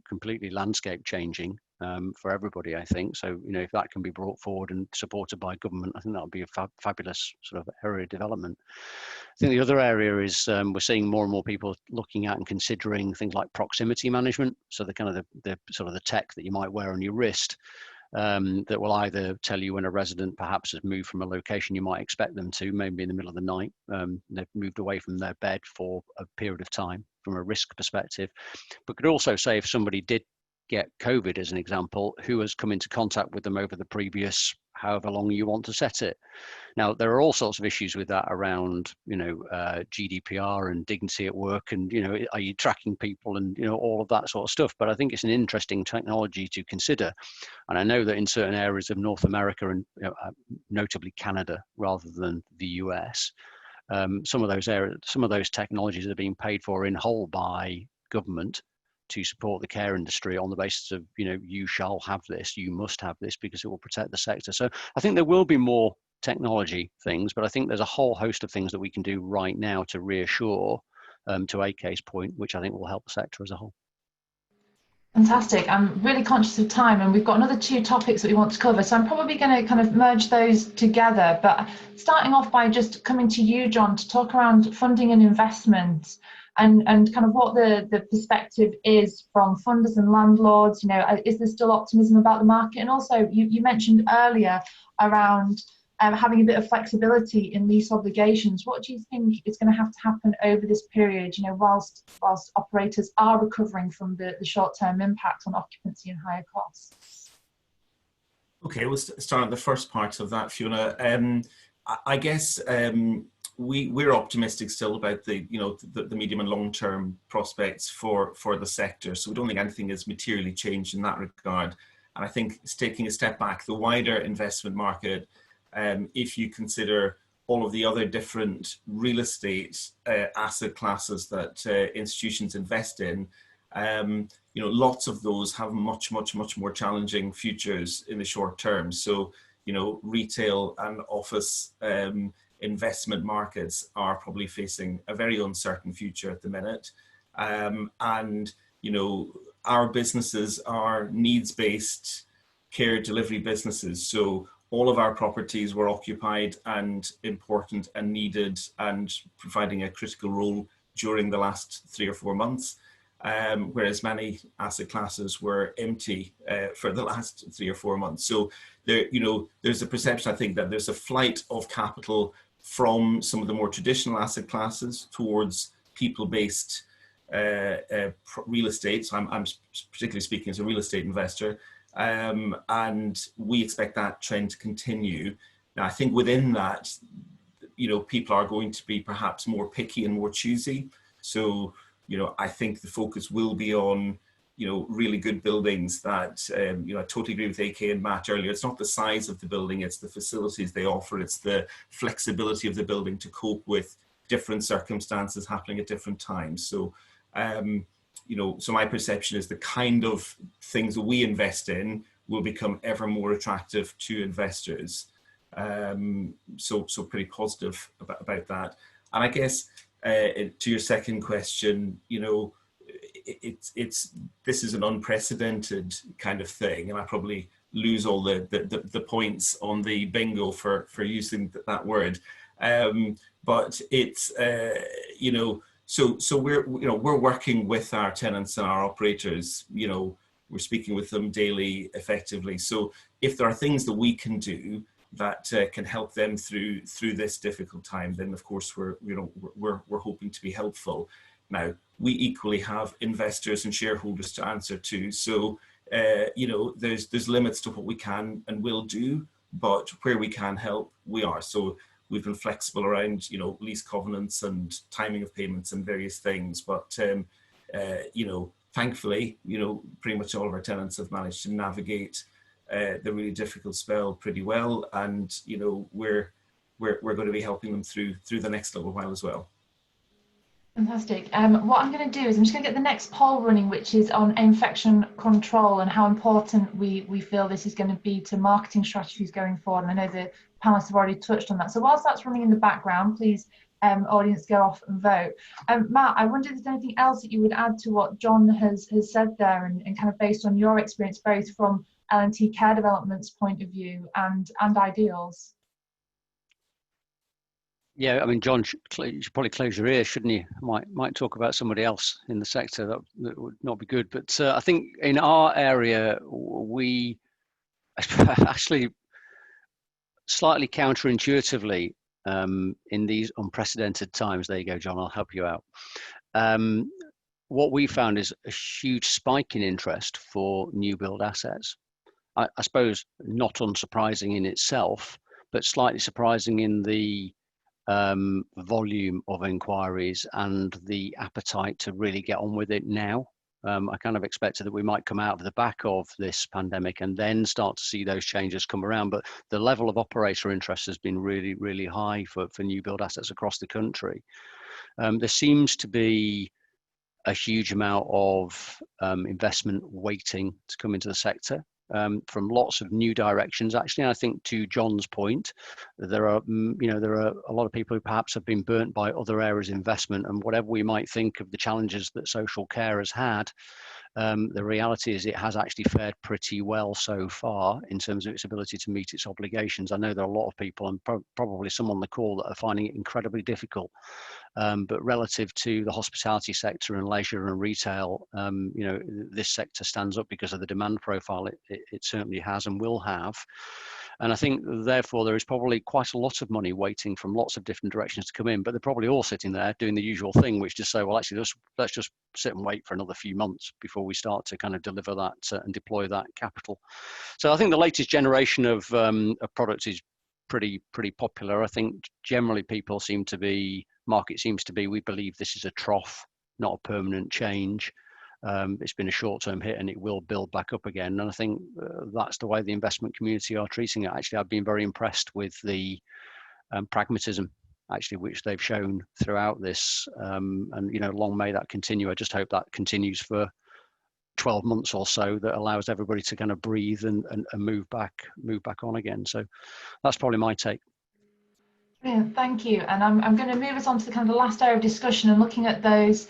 completely landscape changing for everybody, I think. So, if that can be brought forward and supported by government, I think that would be a fabulous sort of area of development. I think the other area is we're seeing more and more people looking at and considering things like proximity management. So the kind of the sort of the tech that you might wear on your wrist, that will either tell you when a resident perhaps has moved from a location you might expect them to, maybe in the middle of the night, they've moved away from their bed for a period of time from a risk perspective, but could also say if somebody did get COVID, as an example, who has come into contact with them over the previous however long you want to set it. Now, there are all sorts of issues with that around, GDPR and dignity at work, and, are you tracking people and, all of that sort of stuff. But I think it's an interesting technology to consider. And I know that in certain areas of North America and notably Canada rather than the US, some of those technologies are being paid for in whole by government to support the care industry on the basis of, you shall have this, you must have this because it will protect the sector. So I think there will be more technology things, but I think there's a whole host of things that we can do right now to reassure, to AK's point, which I think will help the sector as a whole. Fantastic. I'm really conscious of time and we've got another two topics that we want to cover. So I'm probably going to kind of merge those together, but starting off by just coming to you, John, to talk around funding and investment and kind of what the perspective is from funders and landlords. Is there still optimism about the market? And also you mentioned earlier around having a bit of flexibility in lease obligations. What do you think is going to have to happen over this period, whilst operators are recovering from the short-term impact on occupancy and higher costs? Okay, we'll start on the first part of that, Fiona. I guess we're optimistic still about the medium and long-term prospects for the sector. So we don't think anything has materially changed in that regard. And I think taking a step back, the wider investment market, if you consider all of the other different real estate asset classes that institutions invest in, lots of those have much more challenging futures in the short term. So, retail and office investment markets are probably facing a very uncertain future at the minute. Our businesses are needs-based care delivery businesses. So all of our properties were occupied and important and needed and providing a critical role during the last 3 or 4 months, whereas many asset classes were empty for the last 3 or 4 months. So there, there's a perception, I think, that there's a flight of capital from some of the more traditional asset classes towards people-based real estate. So I'm particularly speaking as a real estate investor, and we expect that trend to continue. Now, I think within that, people are going to be perhaps more picky and more choosy. So, I think the focus will be on, really good buildings that, I totally agree with AK and Matt earlier. It's not the size of the building, it's the facilities they offer. It's the flexibility of the building to cope with different circumstances happening at different times. So, so my perception is the kind of things that we invest in will become ever more attractive to investors. So pretty positive about that. And I guess to your second question, this is an unprecedented kind of thing, and I probably lose all the points on the bingo for using that word. But it's so we're working with our tenants and our operators. We're speaking with them daily, effectively. So if there are things that we can do that can help them through this difficult time, then of course we're hoping to be helpful. Now, we equally have investors and shareholders to answer to, so there's limits to what we can and will do, but where we can help, we are. So we've been flexible around lease covenants and timing of payments and various things, but thankfully pretty much all of our tenants have managed to navigate the really difficult spell pretty well, and we're going to be helping them through the next little while as well. Fantastic. What I'm going to do is I'm just going to get the next poll running, which is on infection control and how important we feel this is going to be to marketing strategies going forward. And I know the panelists have already touched on that. So whilst that's running in the background, please, audience, go off and vote. Matt, I wonder if there's anything else that you would add to what John has said there, and kind of based on your experience, both from L&T Care Development's point of view and Ideal's. Yeah, I mean, John, you should probably close your ears, shouldn't you? Might talk about somebody else in the sector. That would not be good. But I think in our area, we actually slightly counterintuitively, in these unprecedented times, there you go, John, I'll help you out. What we found is a huge spike in interest for new build assets. I suppose not unsurprising in itself, but slightly surprising in the volume of inquiries and the appetite to really get on with it now. I kind of expected that we might come out of the back of this pandemic and then start to see those changes come around, but the level of operator interest has been really, really high for new build assets across the country. There seems to be a huge amount of investment waiting to come into the sector. From lots of new directions, actually. And I think to John's point, there are a lot of people who perhaps have been burnt by other areas of investment, and whatever we might think of the challenges that social care has had, the reality is it has actually fared pretty well so far in terms of its ability to meet its obligations. I know there are a lot of people, and probably some on the call, that are finding it incredibly difficult. But relative to the hospitality sector and leisure and retail, this sector stands up because of the demand profile it certainly has and will have. And I think, therefore, there is probably quite a lot of money waiting from lots of different directions to come in, but they're probably all sitting there doing the usual thing, which is say, well, actually, let's just sit and wait for another few months before we start to kind of deliver that and deploy that capital. So I think the latest generation of products is pretty popular. I think generally market seems to be, we believe this is a trough, not a permanent change. It's been a short-term hit and it will build back up again. And I think that's the way the investment community are treating it. Actually, I've been very impressed with the pragmatism, actually, which they've shown throughout this. And, long may that continue. I just hope that continues for 12 months or so, that allows everybody to kind of breathe and move back on again. So that's probably my take. Brilliant, thank you. And I'm going to move us on to the kind of the last area of discussion and looking at those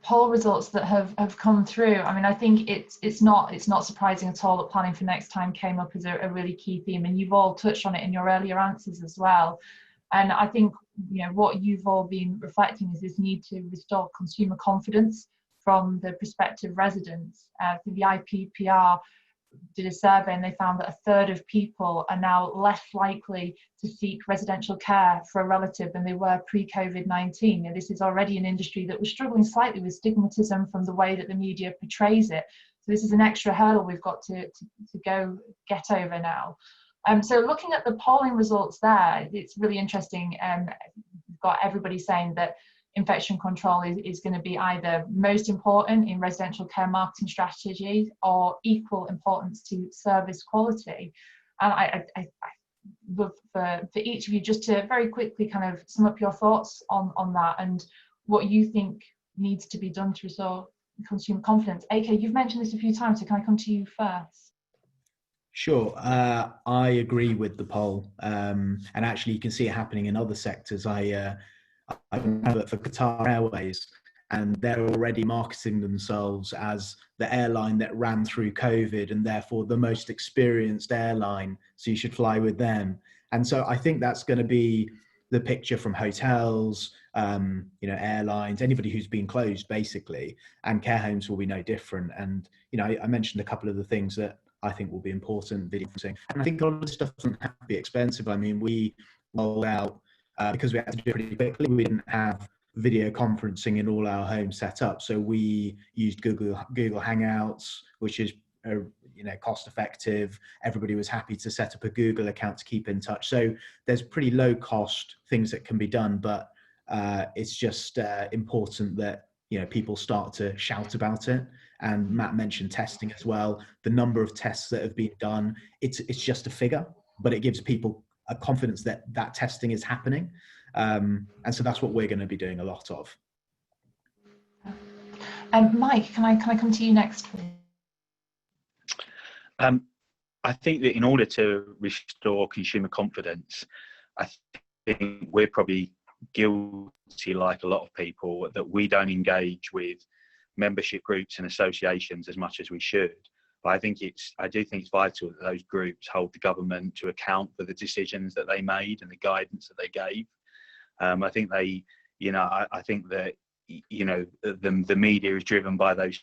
poll results that have come through. I mean, I think it's not surprising at all that planning for next time came up as a really key theme, and you've all touched on it in your earlier answers as well. And I think, you know, what you've all been reflecting is this need to restore consumer confidence from the prospective residents. The IPPR did a survey and they found that a third of people are now less likely to seek residential care for a relative than they were pre-COVID-19. And this is already an industry that was struggling slightly with stigmatism from the way that the media portrays it. So this is an extra hurdle we've got to go get over now. So looking at the polling results there, it's really interesting. We've got everybody saying that infection control is going to be either most important in residential care marketing strategy or equal importance to service quality. And I love for each of you just to very quickly kind of sum up your thoughts on that and what you think needs to be done to restore consumer confidence. AK, you've mentioned this a few times, so can I come to you first? Sure, I agree with the poll, and actually you can see it happening in other sectors. I work for Qatar Airways, and they're already marketing themselves as the airline that ran through COVID and therefore the most experienced airline, so you should fly with them. And so I think that's going to be the picture from hotels, you know, airlines, anybody who's been closed basically, and care homes will be no different. And, you know, I mentioned a couple of the things that I think will be important, video conferencing. And I think a lot of this stuff doesn't have to be expensive. I mean, we rolled out, because we had to do it pretty quickly, we didn't have video conferencing in all our homes set up. So we used Google Hangouts, which is you know, cost effective. Everybody was happy to set up a Google account to keep in touch. So there's pretty low cost things that can be done, but it's just important that, you know, people start to shout about it. And Matt mentioned testing as well. The number of tests that have been done, it's just a figure, but it gives people a confidence that that testing is happening. And so that's what we're going to be doing a lot of. Mike, can I come to you next, please? I think that in order to restore consumer confidence, I think we're probably guilty, like a lot of people, that we don't engage with membership groups and associations as much as we should. But I do think it's vital that those groups hold the government to account for the decisions that they made and the guidance that they gave. I think they, you know, I think that, you know, the media is driven by those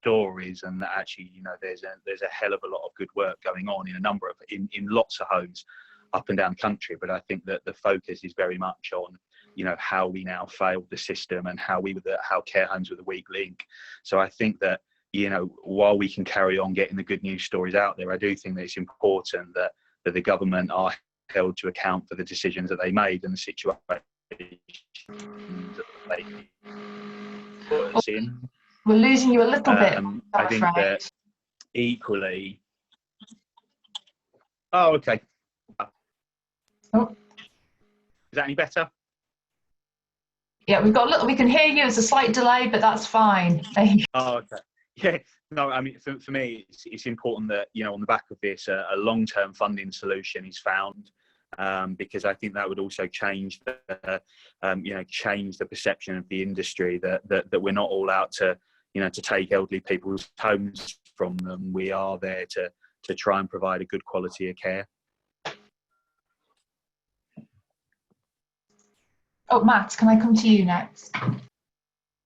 stories, and that actually, you know, there's a hell of a lot of good work going on in a number of in lots of homes up and down the country. But I think that the focus is very much on, you know, how we now failed the system and how care homes were the weak link. So I think that, you know, while we can carry on getting the good news stories out there, I do think that it's important that the government are held to account for the decisions that they made and the situations that they put us in. We're losing you a little bit. I think that equally. Oh, okay. Oh. Is that any better? Yeah, we've got a little. We can hear you. There's a slight delay, but that's fine. Oh, okay. Yeah. No, I mean, for me, it's important that, you know, on the back of this, a long-term funding solution is found, because I think that would also change change the perception of the industry that we're not all out to, you know, to take elderly people's homes from them. We are there to try and provide a good quality of care. Oh, Matt, can I come to you next?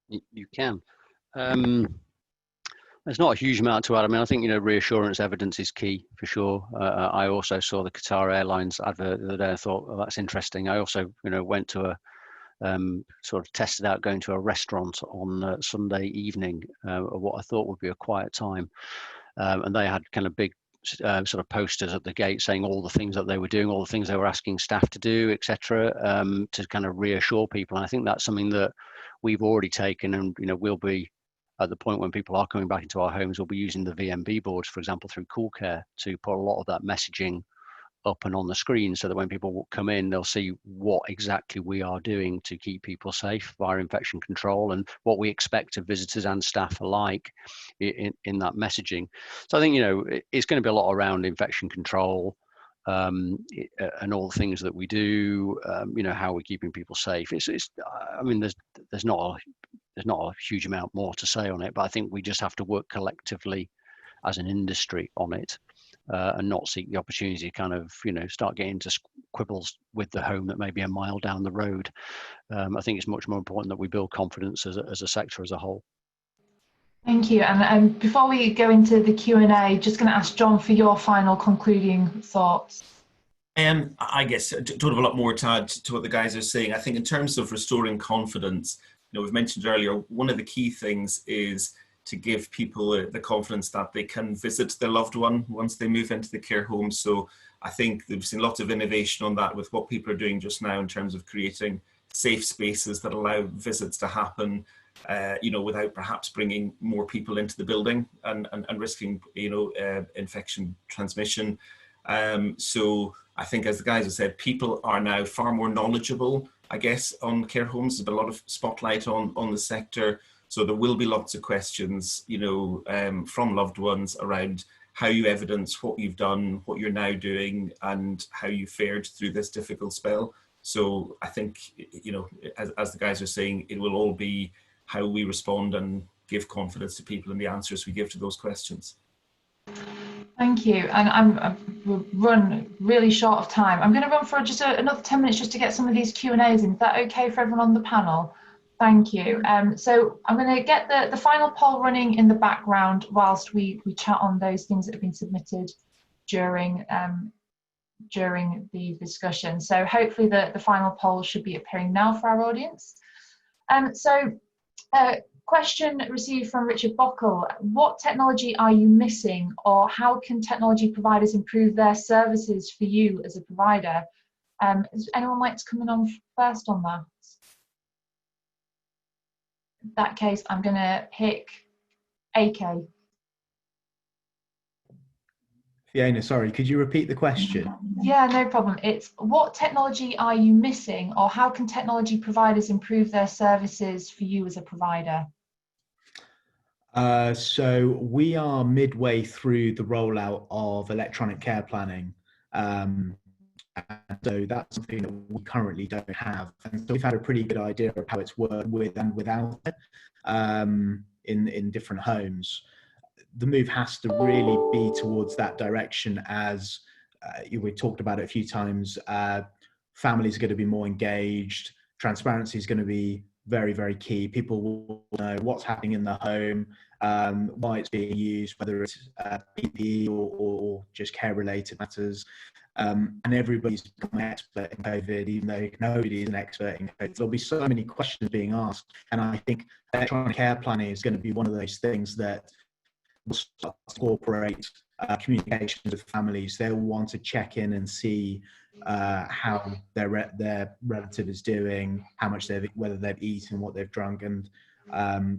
You can. There's not a huge amount to add. I mean, I think, you know, reassurance evidence is key for sure. I also saw the Qatar Airlines advert the other day. I thought, well, that's interesting. I also, you know, went to sort of tested out going to a restaurant on Sunday evening, of what I thought would be a quiet time. And they had kind of big sort of posters at the gate saying all the things that they were doing, all the things they were asking staff to do, etc., to kind of reassure people. And I think that's something that we've already taken, and, you know, we'll be at the point when people are coming back into our homes, we'll be using the VMB boards, for example, through Cool Care, to put a lot of that messaging up and on the screen, so that when people come in, they'll see what exactly we are doing to keep people safe via infection control, and what we expect of visitors and staff alike in that messaging. So I think, you know, it's going to be a lot around infection control, and all the things that we do, how we're keeping people safe. I mean, there's not a huge amount more to say on it, but I think we just have to work collectively as an industry on it, and not seek the opportunity to kind of, start getting into quibbles with the home that may be a mile down the road. I think it's much more important that we build confidence as a sector as a whole. Thank you. And before we go into the Q&A, just going to ask John for your final concluding thoughts. I guess I don't have a lot more to add to what the guys are saying. I think in terms of restoring confidence, we've mentioned earlier, one of the key things is to give people the confidence that they can visit their loved one once they move into the care home. So I think we've seen lots of innovation on that with what people are doing just now in terms of creating safe spaces that allow visits to happen, without perhaps bringing more people into the building and risking, infection transmission. So I think, as the guys have said, people are now far more knowledgeable, I guess, on care homes. There's been a lot of spotlight on the sector. So there will be lots of questions, from loved ones around how you evidence what you've done, what you're now doing, and how you fared through this difficult spell. So I think, as the guys are saying, it will all be how we respond and give confidence to people and the answers we give to those questions. Thank you. And I'm run really short of time. I'm going to run for just another 10 minutes just to get some of these Q&As in. Is that okay for everyone on the panel? Thank you. So I'm going to get the final poll running in the background whilst we chat on those things that have been submitted during the discussion. So hopefully the final poll should be appearing now for our audience. Question received from Richard Bockel: what technology are you missing, or how can technology providers improve their services for you as a provider? Does anyone like to come in on first on that? In that case, I'm going to pick AK. Fiona, sorry, could you repeat the question? Yeah, no problem. It's what technology are you missing, or how can technology providers improve their services for you as a provider? So we are midway through the rollout of electronic care planning. And so that's something that we currently don't have. And so we've had a pretty good idea of how it's worked with and without it in different homes. The move has to really be towards that direction, as we talked about it a few times. Families are going to be more engaged. Transparency is going to be very, very key. People will know what's happening in the home, why it's being used, whether it's PPE or just care-related matters. And everybody's become an expert in COVID, even though nobody is an expert in COVID. There'll be so many questions being asked. And I think electronic care planning is going to be one of those things that will start to incorporate communications with families. They'll want to check in and see how their relative is doing, how much whether they've eaten, what they've drunk, and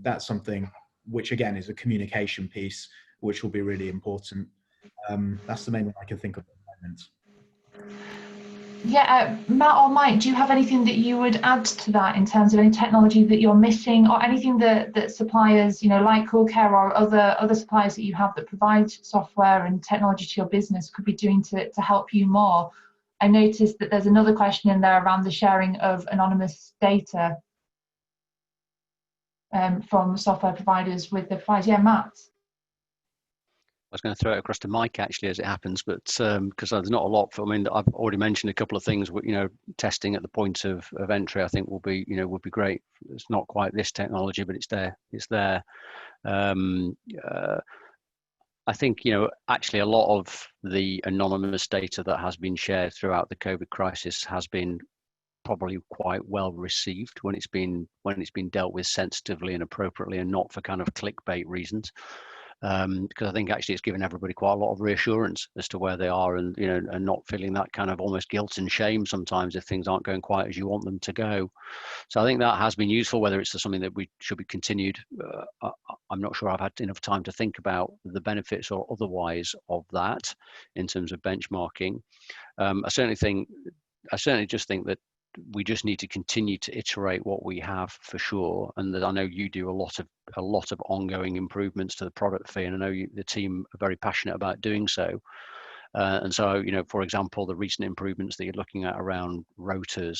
that's something which again is a communication piece, which will be really important. That's the main one I can think of at the moment. Yeah, Matt or Mike, do you have anything that you would add to that in terms of any technology that you're missing, or anything that suppliers, like Cool Care or other suppliers that you have that provide software and technology to your business could be doing to help you more? I noticed that there's another question in there around the sharing of anonymous data from software providers with the providers. Yeah, Matt. I was going to throw it across to Mike actually, as it happens, but because there's not a lot. I've already mentioned a couple of things. Testing at the point of entry, I think would be great. It's not quite this technology, but it's there. It's there. I think actually a lot of the anonymous data that has been shared throughout the COVID crisis has been probably quite well received when it's been dealt with sensitively and appropriately, and not for kind of clickbait reasons. Because I think actually it's given everybody quite a lot of reassurance as to where they are, and and not feeling that kind of almost guilt and shame sometimes if things aren't going quite as you want them to go. So I think that has been useful. Whether it's something that we should be continued, I'm not sure I've had enough time to think about the benefits or otherwise of that in terms of benchmarking. I certainly just think that we just need to continue to iterate what we have for sure, and that I know you do a lot of ongoing improvements to the product, Fee, and I know the team are very passionate about doing so. And so, you know, for example, the recent improvements that you're looking at around rotas,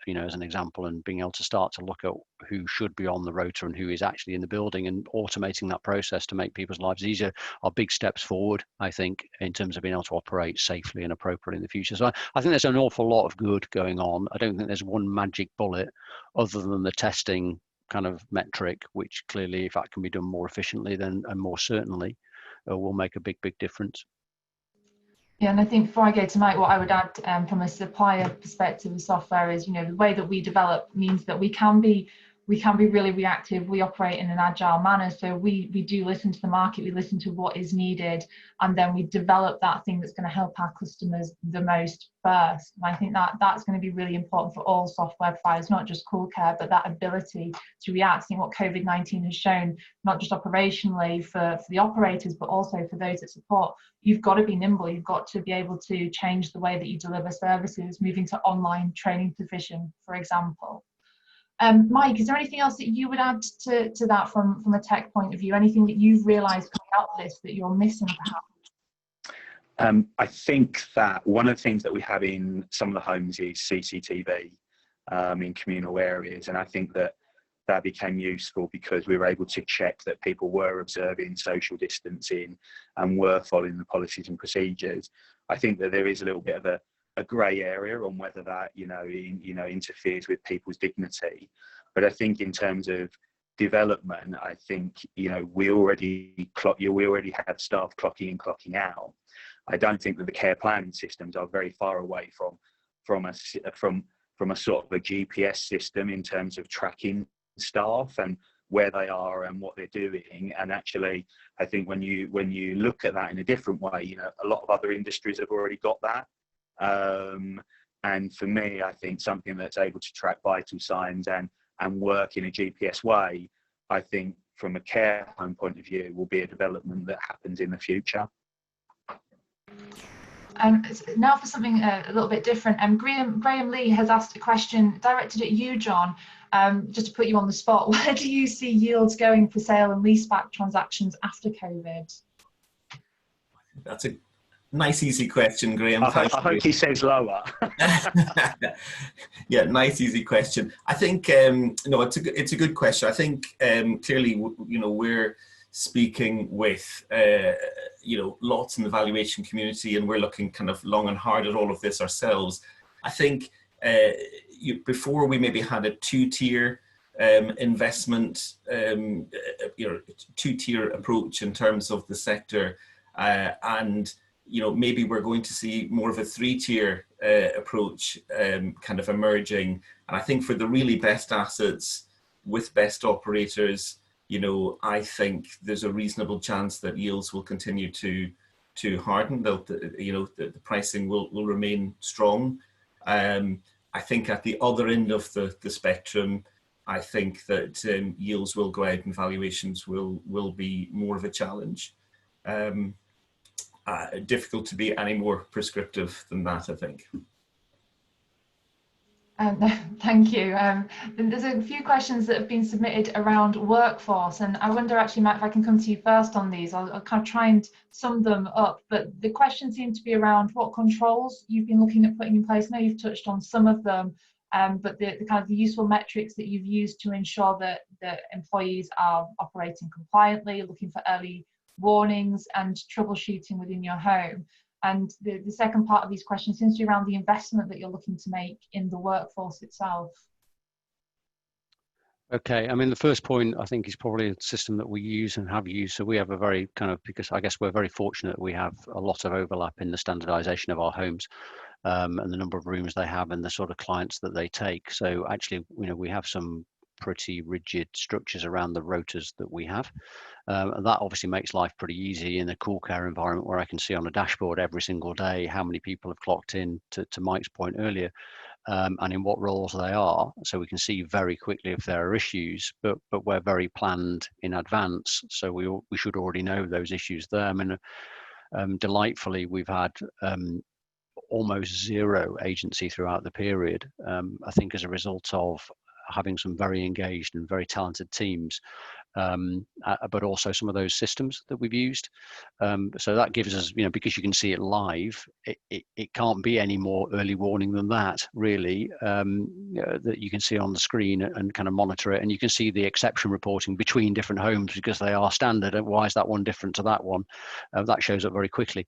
you know, as an example, and being able to start to look at who should be on the rota and who is actually in the building, and automating that process to make people's lives easier, are big steps forward, I think, in terms of being able to operate safely and appropriately in the future. So I think there's an awful lot of good going on. I don't think there's one magic bullet other than the testing kind of metric, which clearly, if that can be done more efficiently, then and more certainly, will make a big difference. Yeah, and I think before I go to Mike, what I would add from a supplier perspective of software is, you know, the way that we develop means that we can be really reactive. We operate in an agile manner, so we do listen to the market, we listen to what is needed, and then we develop that thing that's going to help our customers the most first. And I think that's going to be really important for all software providers, not just Cool Care, but that ability to react. I think what COVID-19 has shown, not just operationally for the operators, but also for those that support, you've got to be nimble. You've got to be able to change the way that you deliver services, moving to online training provision, for example. Mike, is there anything else that you would add to that from a tech point of view? Anything that you've realised coming out of this that you're missing, perhaps? I think that one of the things that we have in some of the homes is CCTV in communal areas, and I think that became useful because we were able to check that people were observing social distancing and were following the policies and procedures. I think that there is a little bit of a grey area on whether that interferes with people's dignity, but I think in terms of development, I think we already have staff clocking in, clocking out. I don't think that the care planning systems are very far away from a sort of a GPS system in terms of tracking staff and where they are and what they're doing. And actually, I think when you look at that in a different way, a lot of other industries have already got that. And for me, I think something that's able to track vital signs and work in a GPS way, I think from a care home point of view, will be a development that happens in the future. Now for something a little bit different. Graham Lee has asked a question directed at you, John, just to put you on the spot. Where do you see yields going for sale and leaseback transactions after COVID? That's a nice, easy question, Graham. I hope he says lower. Yeah, nice, easy question. I think no, it's a good question. I think clearly, we're speaking with lots in the valuation community, and we're looking kind of long and hard at all of this ourselves. I think before we maybe had a two-tier investment, two-tier approach in terms of the sector, and maybe we're going to see more of a three-tier approach kind of emerging. And I think for the really best assets with best operators, I think there's a reasonable chance that yields will continue to harden. The pricing will remain strong. I think at the other end of the spectrum, I think that yields will go out and valuations will be more of a challenge. Difficult to be any more prescriptive than that, I think. Thank you. There's a few questions that have been submitted around workforce, and I wonder actually, Matt, if I can come to you first on these. I'll kind of try and sum them up, but the questions seem to be around what controls you've been looking at putting in place. I know you've touched on some of them, but the kind of the useful metrics that you've used to ensure that the employees are operating compliantly, looking for early warnings and troubleshooting within your home. And the second part of these questions seems to be around the investment that you're looking to make in the workforce itself. Okay, I mean, the first point I think is probably a system that we use and have used. So we have a very because I guess we're very fortunate that we have a lot of overlap in the standardization of our homes and the number of rooms they have and the sort of clients that they take. So actually, we have some pretty rigid structures around the rotas that we have. And that obviously makes life pretty easy in a Cool Care environment where I can see on a dashboard every single day how many people have clocked in, to Mike's point earlier, and in what roles they are. So we can see very quickly if there are issues, but we're very planned in advance. So we should already know those issues there. I mean, delightfully, we've had almost zero agency throughout the period. I think as a result of having some very engaged and very talented teams but also some of those systems that we've used. So that gives us, because you can see it live, it can't be any more early warning than that, really, that you can see on the screen and kind of monitor it. And you can see the exception reporting between different homes because they are standard. And why is that one different to that one? That shows up very quickly.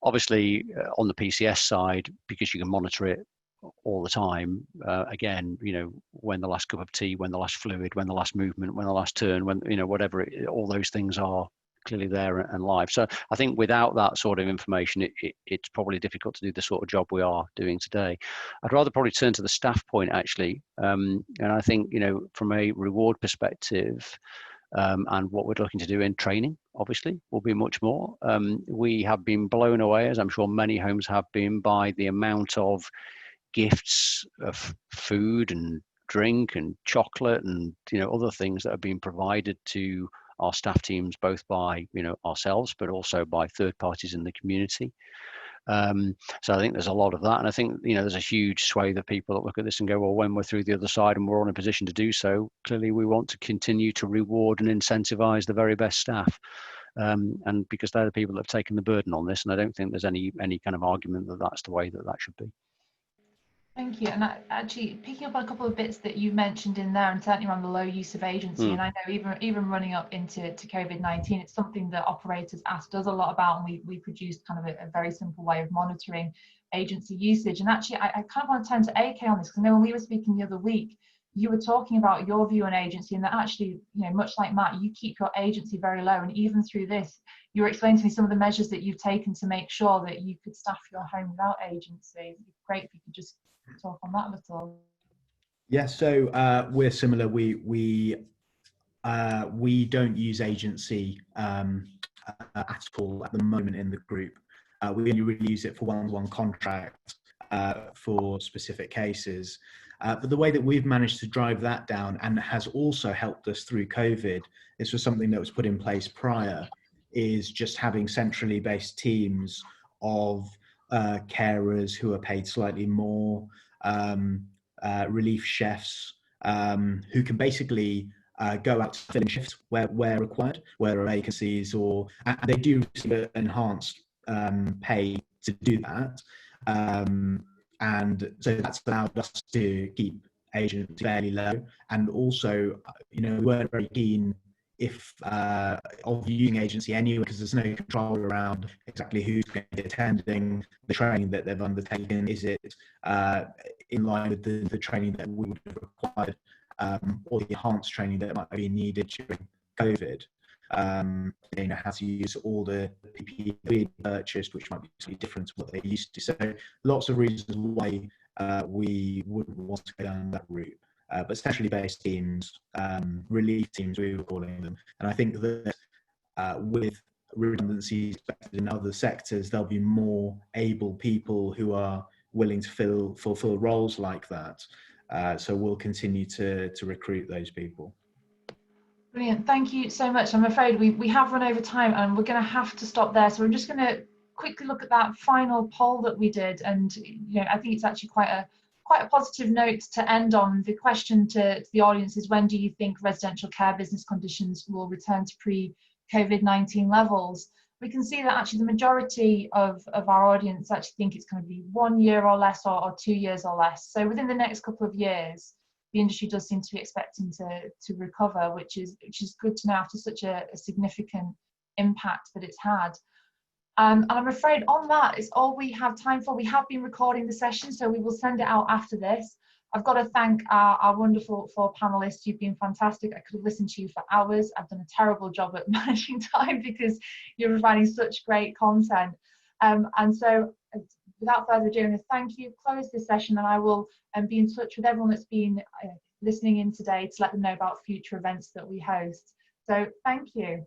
Obviously, on the PCS side, because you can monitor it all the time, again, when the last cup of tea, when the last fluid, when the last movement, when the last turn, when whatever all those things are clearly there and live. So I think without that sort of information, it's probably difficult to do the sort of job we are doing today. I'd rather probably turn to the staff point, actually, and I think from a reward perspective, and what we're looking to do in training, obviously, will be much more. We have been blown away, as I'm sure many homes have been, by the amount of gifts of food and drink and chocolate and other things that have been provided to our staff teams, both by ourselves but also by third parties in the community. So I think there's a lot of that, and I think there's a huge swathe of people that look at this and go, well, when we're through the other side and we're all in a position to do so, clearly we want to continue to reward and incentivize the very best staff, and because they're the people that have taken the burden on this, and I don't think there's any kind of argument that that's the way that should be. Thank you. And actually, picking up on a couple of bits that you mentioned in there, and certainly around the low use of agency, and I know even running up into COVID-19, it's something that operators asked us a lot about, and we produced kind of a very simple way of monitoring agency usage. And actually, I kind of want to turn to AK on this, because I know when we were speaking the other week, you were talking about your view on agency, and that actually, much like Matt, you keep your agency very low, and even through this, you were explaining to me some of the measures that you've taken to make sure that you could staff your home without agency. It'd be great if you could just talk on that a little. Yeah, so we're similar. We don't use agency at all at the moment in the group. We only really use it for one-to-one contracts for specific cases. But the way that we've managed to drive that down, and has also helped us through COVID, this was something that was put in place prior, is just having centrally based teams of carers who are paid slightly more, relief chefs, who can basically go out to fill in shifts where required, where there are vacancies, and they do receive enhanced pay to do that. And so that's allowed us to keep agency fairly low. And also, we weren't very keen of using agency anyway, because there's no control around exactly who's going to be attending the training that they've undertaken. Is it in line with the training that we would have required, or the enhanced training that might be needed during COVID? How to use all the PPE we purchased, which might be slightly different to what they used to. So lots of reasons why we wouldn't want to go down that route. But centrally based teams, relief teams, we were calling them. And I think that with redundancies in other sectors, there'll be more able people who are willing to fulfill roles like that. So we'll continue to recruit those people. Brilliant. Thank you so much. I'm afraid we have run over time, and we're going to have to stop there. So we're just going to quickly look at that final poll that we did. And I think it's actually quite a positive note to end on. The question to the audience is, when do you think residential care business conditions will return to pre-COVID-19 levels? We can see that actually the majority of our audience actually think it's going to be 1 year or less, or 2 years or less. So within the next couple of years, the industry does seem to be expecting to recover, which is good to know after such a significant impact that it's had. And I'm afraid on that is all we have time for. We have been recording the session, so we will send it out after this. I've got to thank our wonderful 4 panelists. You've been fantastic. I could have listened to you for hours. I've done a terrible job at managing time because you're providing such great content. And so without further ado, thank you. Close this session, and I will be in touch with everyone that's been listening in today to let them know about future events that we host. So thank you.